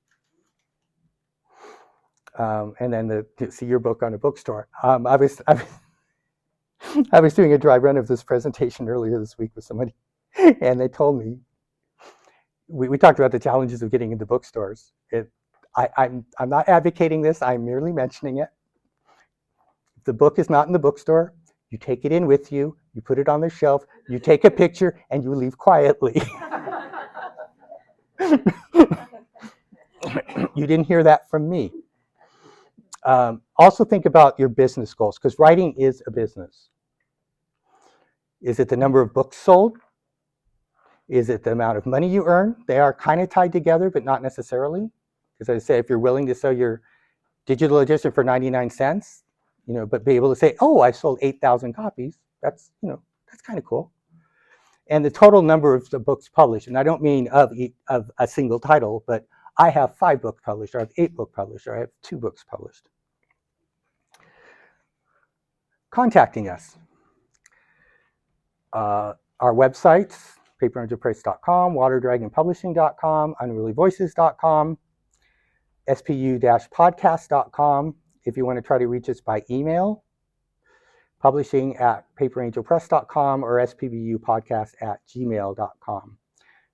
And then to see your book on a bookstore. I was doing a dry run of this presentation earlier this week with somebody, and they told me, we talked about the challenges of getting into bookstores. I'm not advocating this, I'm merely mentioning it. If the book is not in the bookstore, you take it in with you, you put it on the shelf, you take a picture, and you leave quietly. You didn't hear that from me. Also think about your business goals, because writing is a business. Is it the number of books sold? Is it the amount of money you earn? They are kind of tied together, but not necessarily. Because I say, if you're willing to sell your digital edition for 99 cents, but be able to say, oh, I sold 8,000 copies, that's kind of cool. And the total number of the books published, and I don't mean of a single title, but I have 5 books published, or I have 8 books published, or I have 2 books published. Contacting us. Our websites, paperangelpress.com, waterdragonpublishing.com, unrulyvoices.com, spu-podcast.com. If you want to try to reach us by email, publishing@paperangelpress.com or spbupodcast@gmail.com.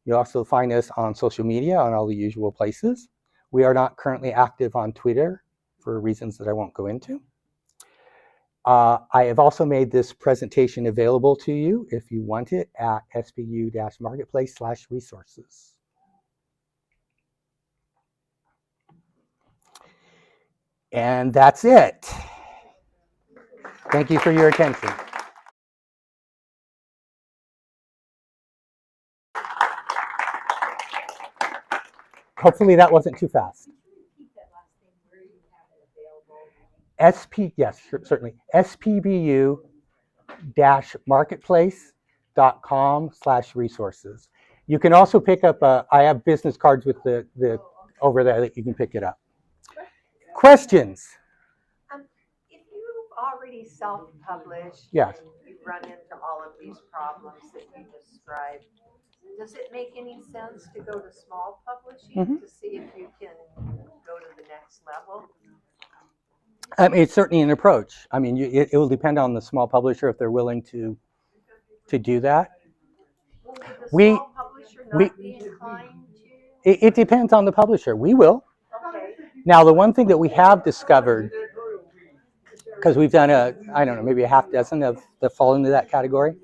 You'll also find us on social media on all the usual places. We are not currently active on Twitter for reasons that I won't go into. I have also made this presentation available to you if you want it at sbu-marketplace/resources. And that's it. Thank you for your attention. Hopefully that wasn't too fast. Yes, certainly. SPBU-marketplace.com/resources. You can also pick up, I have business cards with the over there that you can pick it up. Questions? company self-published, Yes. and you run into all of these problems that you described, does it make any sense to go to small publishing to see if you can go to the next level? I mean, it's certainly an approach. I mean, it will depend on the small publisher if they're willing to do that. Well, would the We- small publisher not be inclined to? It depends on the publisher. We will. Okay. Now, the one thing that we have discovered, because we've done I don't know, maybe a half dozen that fall into that category,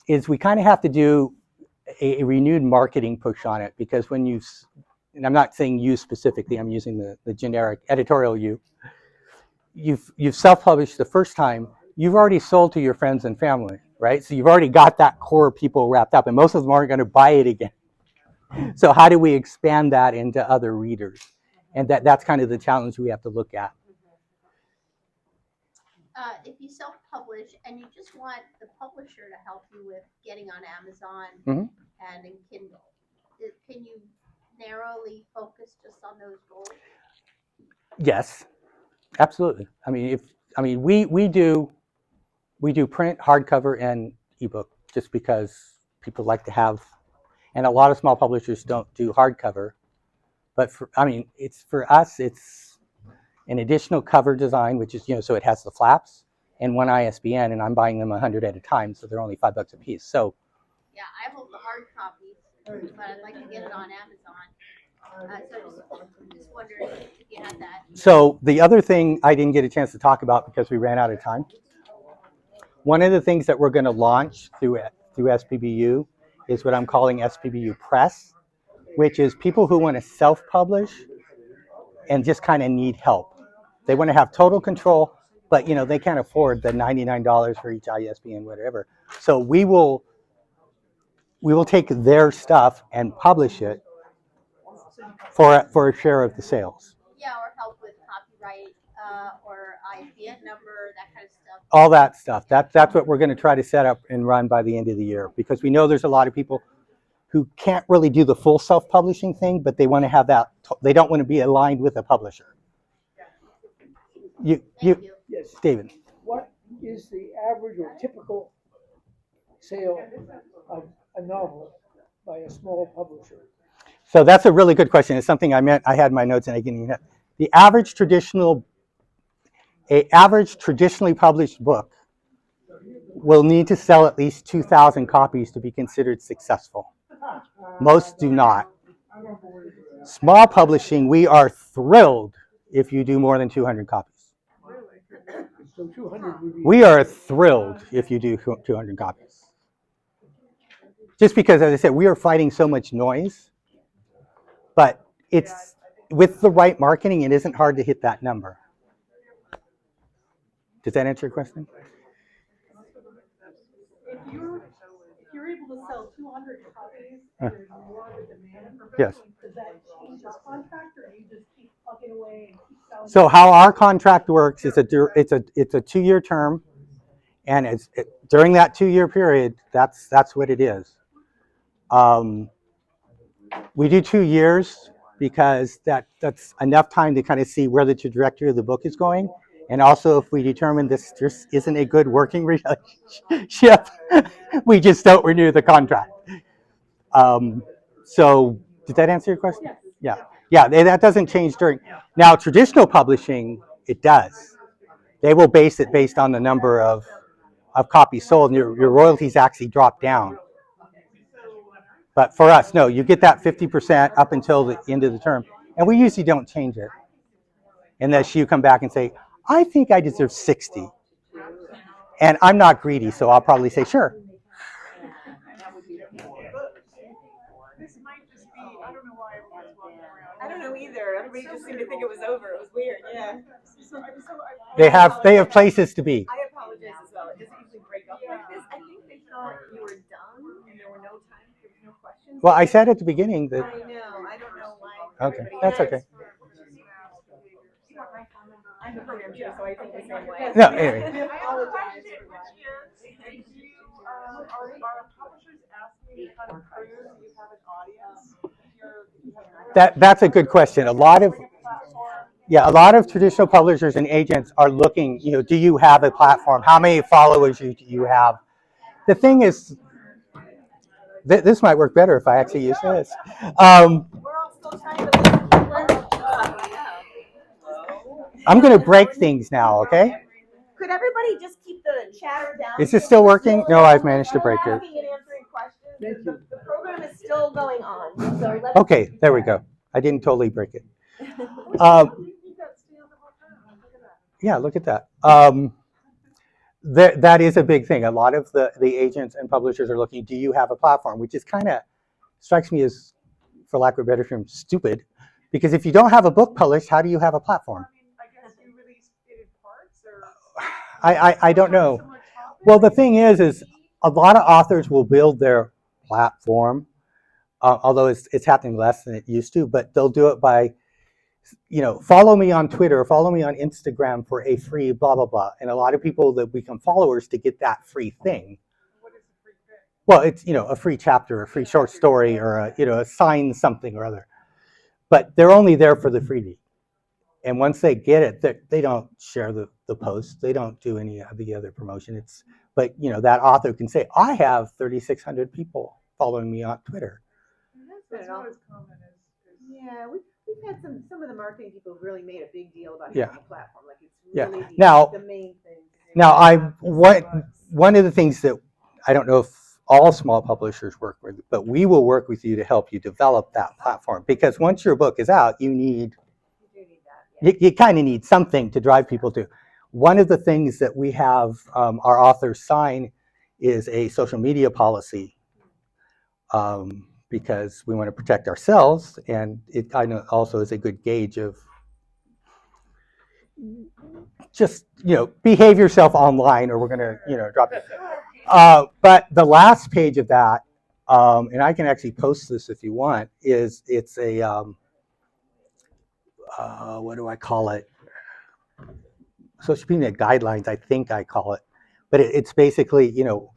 is we kind of have to do a renewed marketing push on it, because when you, and I'm not saying you specifically, I'm using the generic editorial you've self-published the first time, you've already sold to your friends and family, right? So you've already got that core of people wrapped up, and most of them aren't going to buy it again. So how do we expand that into other readers? And that's kind of the challenge we have to look at. If you self-publish and you just want the publisher to help you with getting on Amazon and in Kindle, can you narrowly focus just on those goals? Yes, absolutely. I mean, we do print, hardcover, and ebook just because people like to have, and a lot of small publishers don't do hardcover. But for us, it's an additional cover design, which is, so it has the flaps and one ISBN, and I'm buying them 100 at a time, so they're only $5 a piece. So yeah, I hold the hard copies, but I'd like to get it on Amazon. So just wondering if you had that. So the other thing I didn't get a chance to talk about because we ran out of time. One of the things that we're going to launch through SPBU is what I'm calling SPBU Press, which is people who want to self-publish and just kind of need help. They want to have total control, but they can't afford the $99 for each ISBN, whatever. So we will take their stuff and publish it for a share of the sales. Yeah, or help with copyright or ISBN number, that kind of stuff. All that stuff. That's what we're going to try to set up and run by the end of the year, because we know there's a lot of people who can't really do the full self-publishing thing, but they want to have that. They don't want to be aligned with a publisher. You, Yes. Steven. What is the average or typical sale of a novel by a small publisher? So that's a really good question. It's something I had in my notes and I didn't even. The average traditionally published book will need to sell at least 2,000 copies to be considered successful. Most do not. Small publishing, we are thrilled if you do more than 200 copies. So 200 would be. We are thrilled if you do 200 copies. Just because, as I said, we are fighting so much noise, but it's with the right marketing, it isn't hard to hit that number. Does that answer your question? If you're able to sell 200 copies, and there's more of a demand for Yes. does that change your contract, or do you just keep plugging away and keep selling? So how our contract works is it's a 2-year term, and during that 2-year period, that's what it is. We do 2 years because that's enough time to kind of see where the trajectory of the book is going, and also if we determine this just isn't a good working relationship, we just don't renew the contract. So did that answer your question? Yes. Yeah, that doesn't change during. Now, traditional publishing, it does. They will base it based on the number of copies sold, and your royalties actually drop down. But for us, no, you get that 50% up until the end of the term, and we usually don't change it unless you come back and say, I think I deserve 60. And I'm not greedy, so I'll probably say, sure. This might just be, I don't know why everyone's walking around. I don't know either. Everybody just seemed to think it was over. It was weird. Yeah. They have places to be. I apologize as well. It doesn't usually break up like this. I think they thought you were done and there were no time. There was no questions. Well, I said at the beginning that. I know. I don't know why. Okay, that's okay. I'm the program chair, so I think the same way. No, anyway. I have a question, which is, are publishers asking you to kind of prove that you have an audience? That's a good question. A lot of Yeah, a lot of traditional publishers and agents are looking, do you have a platform? How many followers do you have? The thing is, this might work better if I actually use this. We're all still trying to listen. I'm going to break things now, okay? Could everybody just keep the chatter down? Is this still working? No, I've managed to break it. Asking and answering questions. The program is still going on. So let's Okay, there we go. I didn't totally break it. Yeah, look at that. That is a big thing. A lot of the agents and publishers are looking, do you have a platform? Which is kind of strikes me as, for lack of a better term, stupid. Because if you don't have a book published, how do you have a platform? I guess you release it in parts or. I don't know. Well, the thing is a lot of authors will build their platform, although it's happening less than it used to, but they'll do it by, follow me on Twitter, follow me on Instagram for a free blah, blah, blah. And a lot of people that become followers to get that free thing. What is the free thing? Well, it's, a free chapter, a free short story, or a signed something or other. But they're only there for the freebie. And once they get it, they don't share the post. They don't do any of the other promotion. But that author can say, I have 3,600 people following me on Twitter. That's not as common as. Yeah, we've had some of the marketing people really made a big deal about Yeah. having a platform. Like it's Yeah. really Now- the main thing. Now, one of the things that I don't know if all small publishers work with, but we will work with you to help you develop that platform. Because once your book is out, you You do need that. you kind of need something to drive people to. One of the things that we have our authors sign is a social media policy, because we want to protect ourselves, and it kind of also is a good gauge of just, behave yourself online or we're going to, drop it. But the last page of that, and I can actually post this if you want, it's a, what do I call it? Social media guidelines, I think I call it. But it's basically, you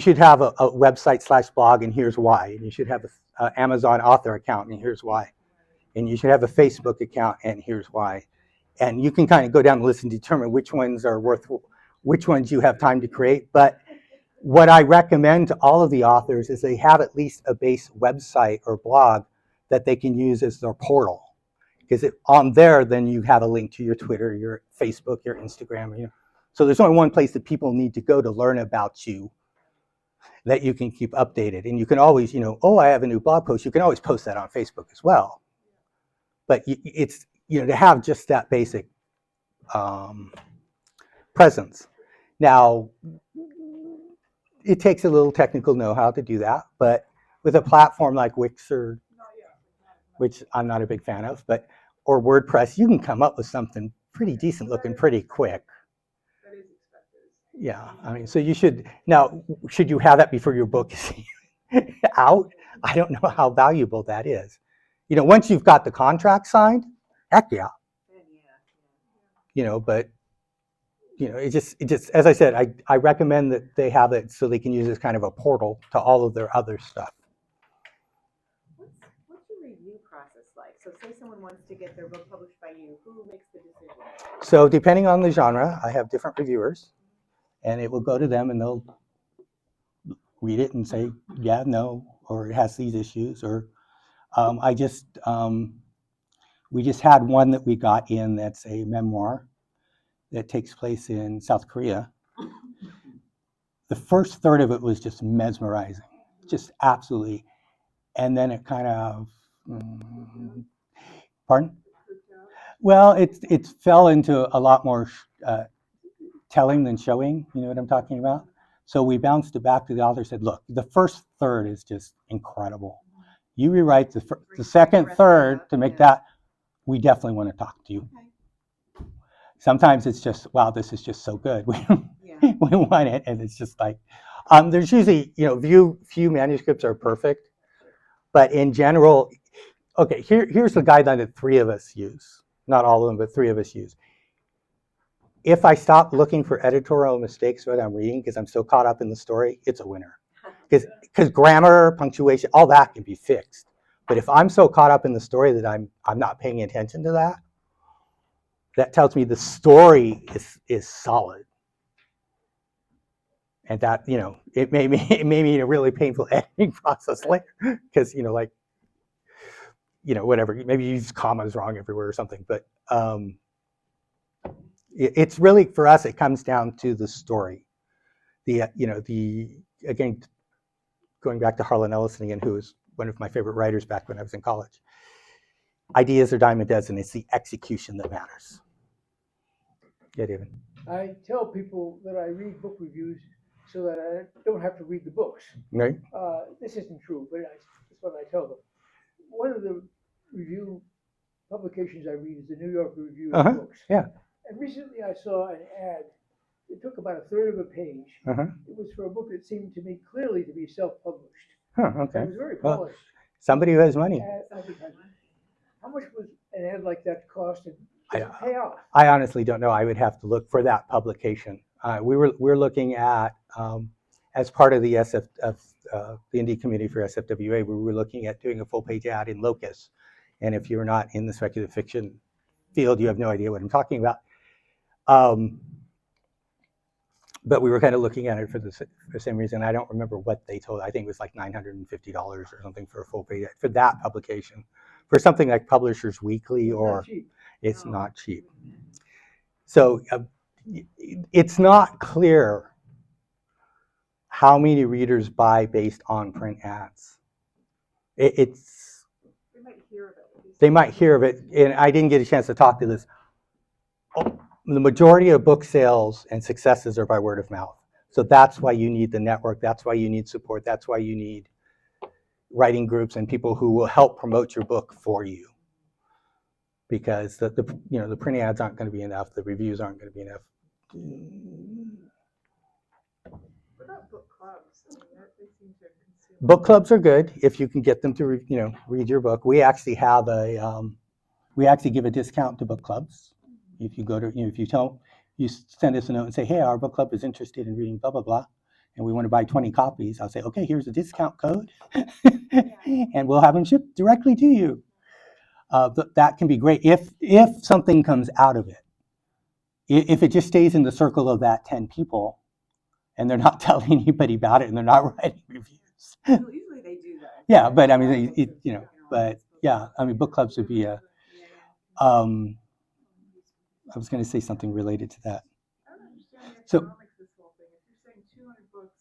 should have a website / blog, and here's why. And you should have an Amazon author account, and here's why. And you should have a Facebook account, and here's why. And you can kind of go down the list and determine which ones are which ones you have time to create. But what I recommend to all of the authors is they have at least a base website or blog that they can use as their portal. Because on there, then you have a link to your Twitter, your Facebook, your Instagram. So there's only one place that people need to go to learn about you that you can keep updated. And you can always, I have a new blog post. You can always post that on Facebook as well. But it's, to have just that basic presence. Now, it takes a little technical know-how to do that, but with a platform like Wix, which I'm not a big fan of, or WordPress, you can come up with something pretty decent looking pretty quick. That is expected. Yeah, I mean, so you should you have that before your book is out? I don't know how valuable that is. Once you've got the contract signed, heck yeah. But it just as I said, I recommend that they have it so they can use it as kind of a portal to all of their other stuff. What's your review process like? So say someone wants to get their book published by you, who makes the decision? So depending on the genre, I have different reviewers, and it will go to them and they'll read it and say, yeah, no, or it has these issues, or we just had one that we got in that's a memoir that takes place in South Korea. The first third of it was just mesmerizing, just absolutely. And then it kind of, pardon? Well, it fell into a lot more telling than showing, you know what I'm talking about? So we bounced it back to the author, said, look, the first third is just incredible. You rewrite the second third to make that, we definitely want to talk to you. Sometimes it's just, wow, this is just so good. We want it, and it's just like, there's usually, few manuscripts are perfect, but in general, okay, here's the guideline that 3 of us use. Not all of them, but 3 of us use. If I stop looking for editorial mistakes when I'm reading, because I'm so caught up in the story, it's a winner. Because grammar, punctuation, all that can be fixed. But if I'm so caught up in the story that I'm not paying attention to that, that tells me the story is solid. And that, it may mean a really painful editing process later, because, whatever, maybe you use commas wrong everywhere or something. But it's really, for us, it comes down to the story. Again, going back to Harlan Ellison again, who was one of my favorite writers back when I was in college. Ideas are a dime a dozen. It's the execution that matters. Yeah, David. I tell people that I read book reviews so that I don't have to read the books. Right. This isn't true, but that's what I tell them. One of the review publications I read is the New York Review of Books. Yeah. And recently I saw an ad. It took about a third of a page. It was for a book that seemed to me clearly to be self-published. Okay. It was very polished. Somebody who has money. How much was an ad like that cost, and does it pay off? I honestly don't know. I would have to look for that publication. We're looking at, as part of the the Indie Committee for SFWA, we were looking at doing a full-page ad in Locus. And if you're not in the speculative fiction field, you have no idea what I'm talking about. But we were kind of looking at it for the same reason. I don't remember what they told. I think it was like $950 or something for a full page for that publication. For something like Publishers Weekly, it's not cheap. So it's not clear how many readers buy based on print ads. They might hear of it, and I didn't get a chance to talk to this. The majority of book sales and successes are by word of mouth. So that's why you need the network. That's why you need support. That's why you need writing groups and people who will help promote your book for you. Because the print ads aren't going to be enough. The reviews aren't going to be enough. What about book clubs? I mean, they seem to consume. Book clubs are good if you can get them to read your book. We actually have we actually give a discount to book clubs. If you go to, if you send us a note and say, hey, our book club is interested in reading blah, blah, blah, and we want to buy 20 copies, I'll say, okay, here's a discount code, and we'll have them shipped directly to you. That can be great if something comes out of it. If it just stays in the circle of that 10 people, and they're not telling anybody about it, and they're not writing reviews. Usually they do that. Yeah, but I mean, book clubs would be a. I was going to say something related to that. I don't understand the So- economics of this whole thing. If you're saying 200 books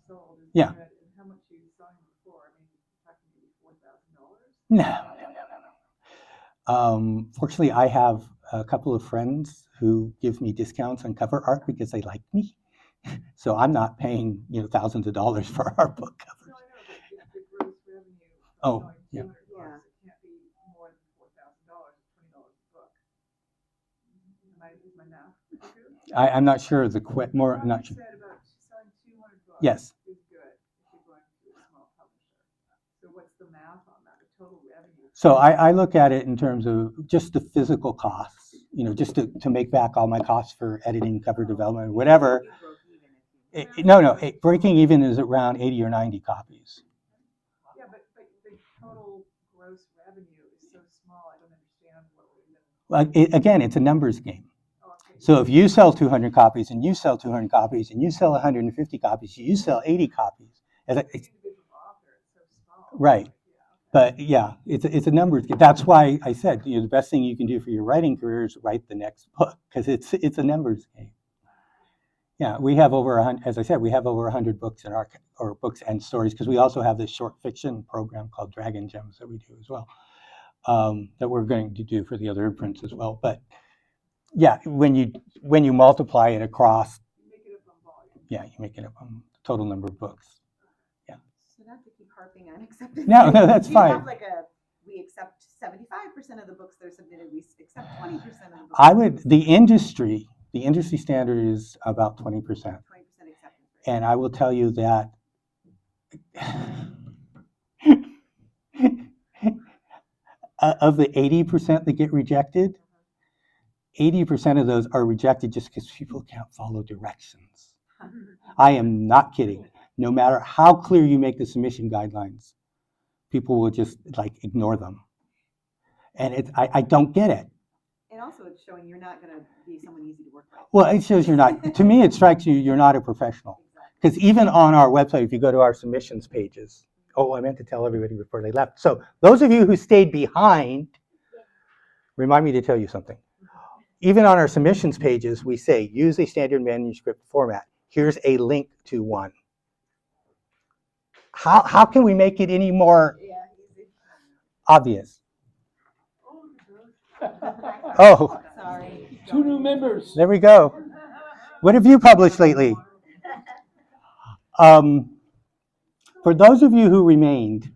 sold, Yeah. and how much are you selling before? I mean, you're talking maybe $4,000? No. Fortunately, I have a couple of friends who give me discounts on cover art because they like me. So I'm not paying thousands of dollars for our book covers. No, I know, but the gross revenue Oh, selling yeah. 200 books, it can't be more than $4,000, $20 a book. Is my math good? I'm not sure more. I'm not You sure. said about selling 200 books Yes. is good if you're going to a small publisher. So what's the math on that, the total revenue? So I look at it in terms of just the physical costs. Just to make back all my costs for editing, cover development, whatever. Breaking even is around 80 or 90 copies. Yeah, but the total gross revenue is so small, I don't understand what we're even. Well, again, it's a numbers game. Okay. So if you sell 200 copies and you sell 200 copies and you sell 150 copies, you sell 80 copies. As an individual author, it's so small. Right. But yeah, it's a numbers game. That's why I said the best thing you can do for your writing career is write the next book, because it's a numbers game. Yeah, we have over 100, as I said, we have over 100 books in or books and stories, because we also have this short fiction program called Dragon Gems that we do as well, that we're going to do for the other imprints as well. But yeah, when you multiply it across, You make it up on volume. yeah, you make it up on the total number of books. So not to keep harping on acceptance. No, that's Do you fine. have we accept 75% of the books that are submitted, we accept 20% of the books. The industry standard is about 20%. 20% acceptance rate. And I will tell you that of the 80% that get rejected, 80% of those are rejected just because people can't follow directions. I am not kidding. No matter how clear you make the submission guidelines, people will just like ignore them. And I don't get it. And also it's showing you're not gonna be someone easy to work with. Well, it shows you're not, to me, it strikes you're not a professional. Because even on our website, if you go to our submissions pages, oh, I meant to tell everybody before they left. So those of you who stayed behind, remind me to tell you something. Even on our submissions pages, we say, use a standard manuscript format. Here's a link to one. How can we make it any more obvious? Oh, Sorry. 2 new members. there we go. What have you published lately? For those of you who remained,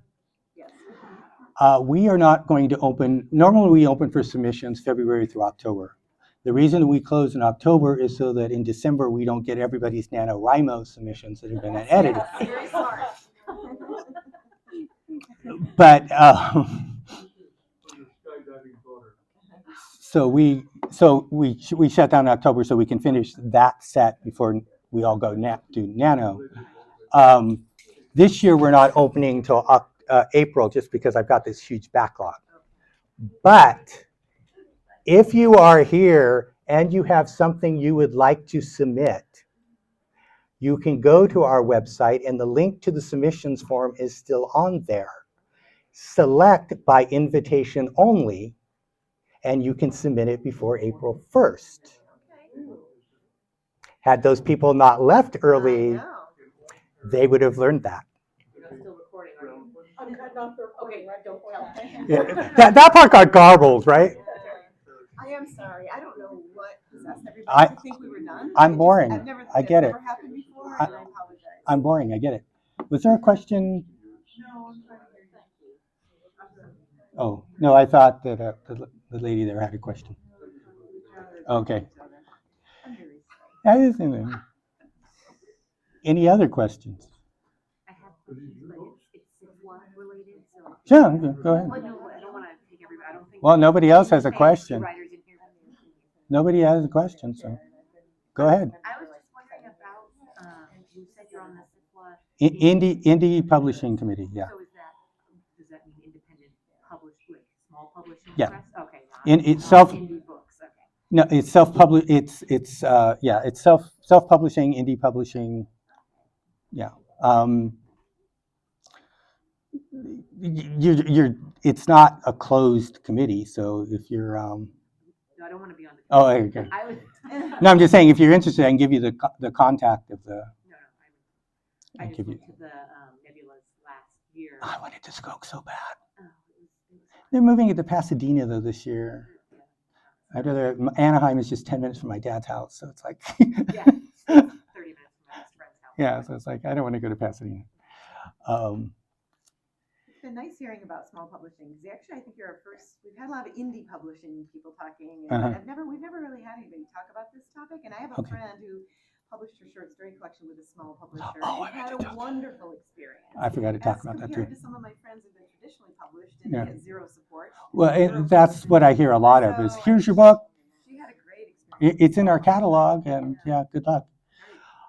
we are not going to open, normally we open for submissions February through October. The reason we close in October is so that in December we don't get everybody's NaNoWriMo submissions that have been edited. Very smart. But so we shut down in October so we can finish that set before we all go do Nano. This year we're not opening till April just because I've got this huge backlog. But if you are here and you have something you would like to submit, you can go to our website and the link to the submissions form is still on there. Select by invitation only, and you can submit it before April 1st. Had those people not left early, they would have learned that. You're still recording, are you? I'm cutting off the recording, right? Don't tell me. Yeah, that part got garbled, right? I am sorry. I don't know what possessed everybody to think we were done. I'm boring. I've never, I get it. Never happened before, and I apologize. I'm boring. I get it. Was there a question? No, I'm trying to hear you. Oh, no, I thought that the lady there had a question. Okay. Any other questions? I have questions, but it's SFWA related, so. Sure, okay, go ahead. Well, no, I don't want to take everybody. I don't think. Well, nobody else has a question. Writers in here. Nobody has a question, so go ahead. I was just wondering about, you said you're on the SFWA. Indie Publishing Committee, yeah. So does that mean independent published, like small publishing? Yeah. Press? Okay. It's Indie books, okay. No, it's self-publish. It's self-publishing, indie publishing. Yeah. It's not a closed committee, so if you're No, I don't want to be on the. Oh, okay. I was. No, I'm just saying if you're interested, I can give you the contact of the. No, I just went to the Nebulas last year. I wanted to Skoke so bad. Oh, it was They're moving it to Pasadena though this year. I'd rather Anaheim is just 10 minutes from my dad's house, so it's like. Yeah, 30 minutes from my best friend's house. Yeah, so it's like I don't want to go to Pasadena. It's been nice hearing about small publishing, because actually I think you're our first, we've had a lot of indie publishing people talking, and we've never really had anybody talk about this topic, and I have a friend who published her short story collection with a small publisher, and had a wonderful experience. I forgot to talk about that too. Compared to some of my friends who've been traditionally published and they get zero support. Well, that's what I hear a lot of is, here's your book. She had a great experience. It's in our catalog, and yeah, good luck.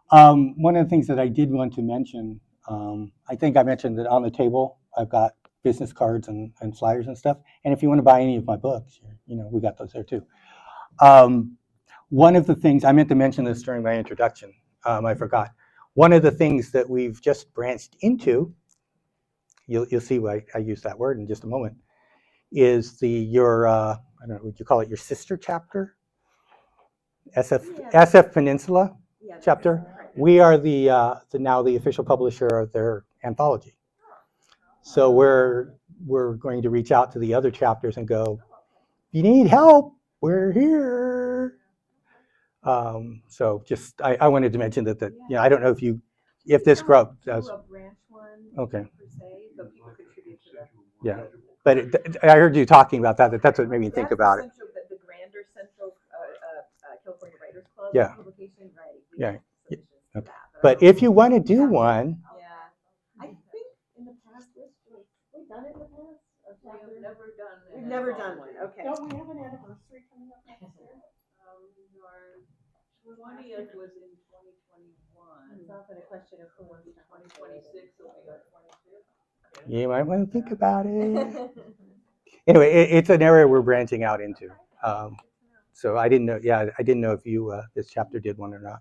One of the things that I did want to mention, I think I mentioned that on the table, I've got business cards and flyers and stuff. And if you want to buy any of my books, we got those there too. One of the things, I meant to mention this during my introduction, I forgot. One of the things that we've just branched into, you'll see why I use that word in just a moment, is your I don't know, would you call it your sister chapter? SF Peninsula chapter. We are now the official publisher of their anthology. So we're going to reach out to the other chapters and go, if you need help, we're here. So just I wanted to mention that I don't know if this group does. A branch one, Okay. per se, so people contribute to that. Yeah, but I heard you talking about that. That's what made me think about it. The grander Central California Writers Club publication, right? Yeah. Okay. But if you want to do one, Yeah, I think in the past, we've done it in the past. We've never done it. We've never done one, okay. Don't we have an anniversary coming up next year? Our 20th was in 2021. It's often a question of who wants to. 2026 will be our 25th. You might want to think about it. Anyway, it's an area we're branching out into. So I didn't know. Yeah, I didn't know if you this chapter did one or not.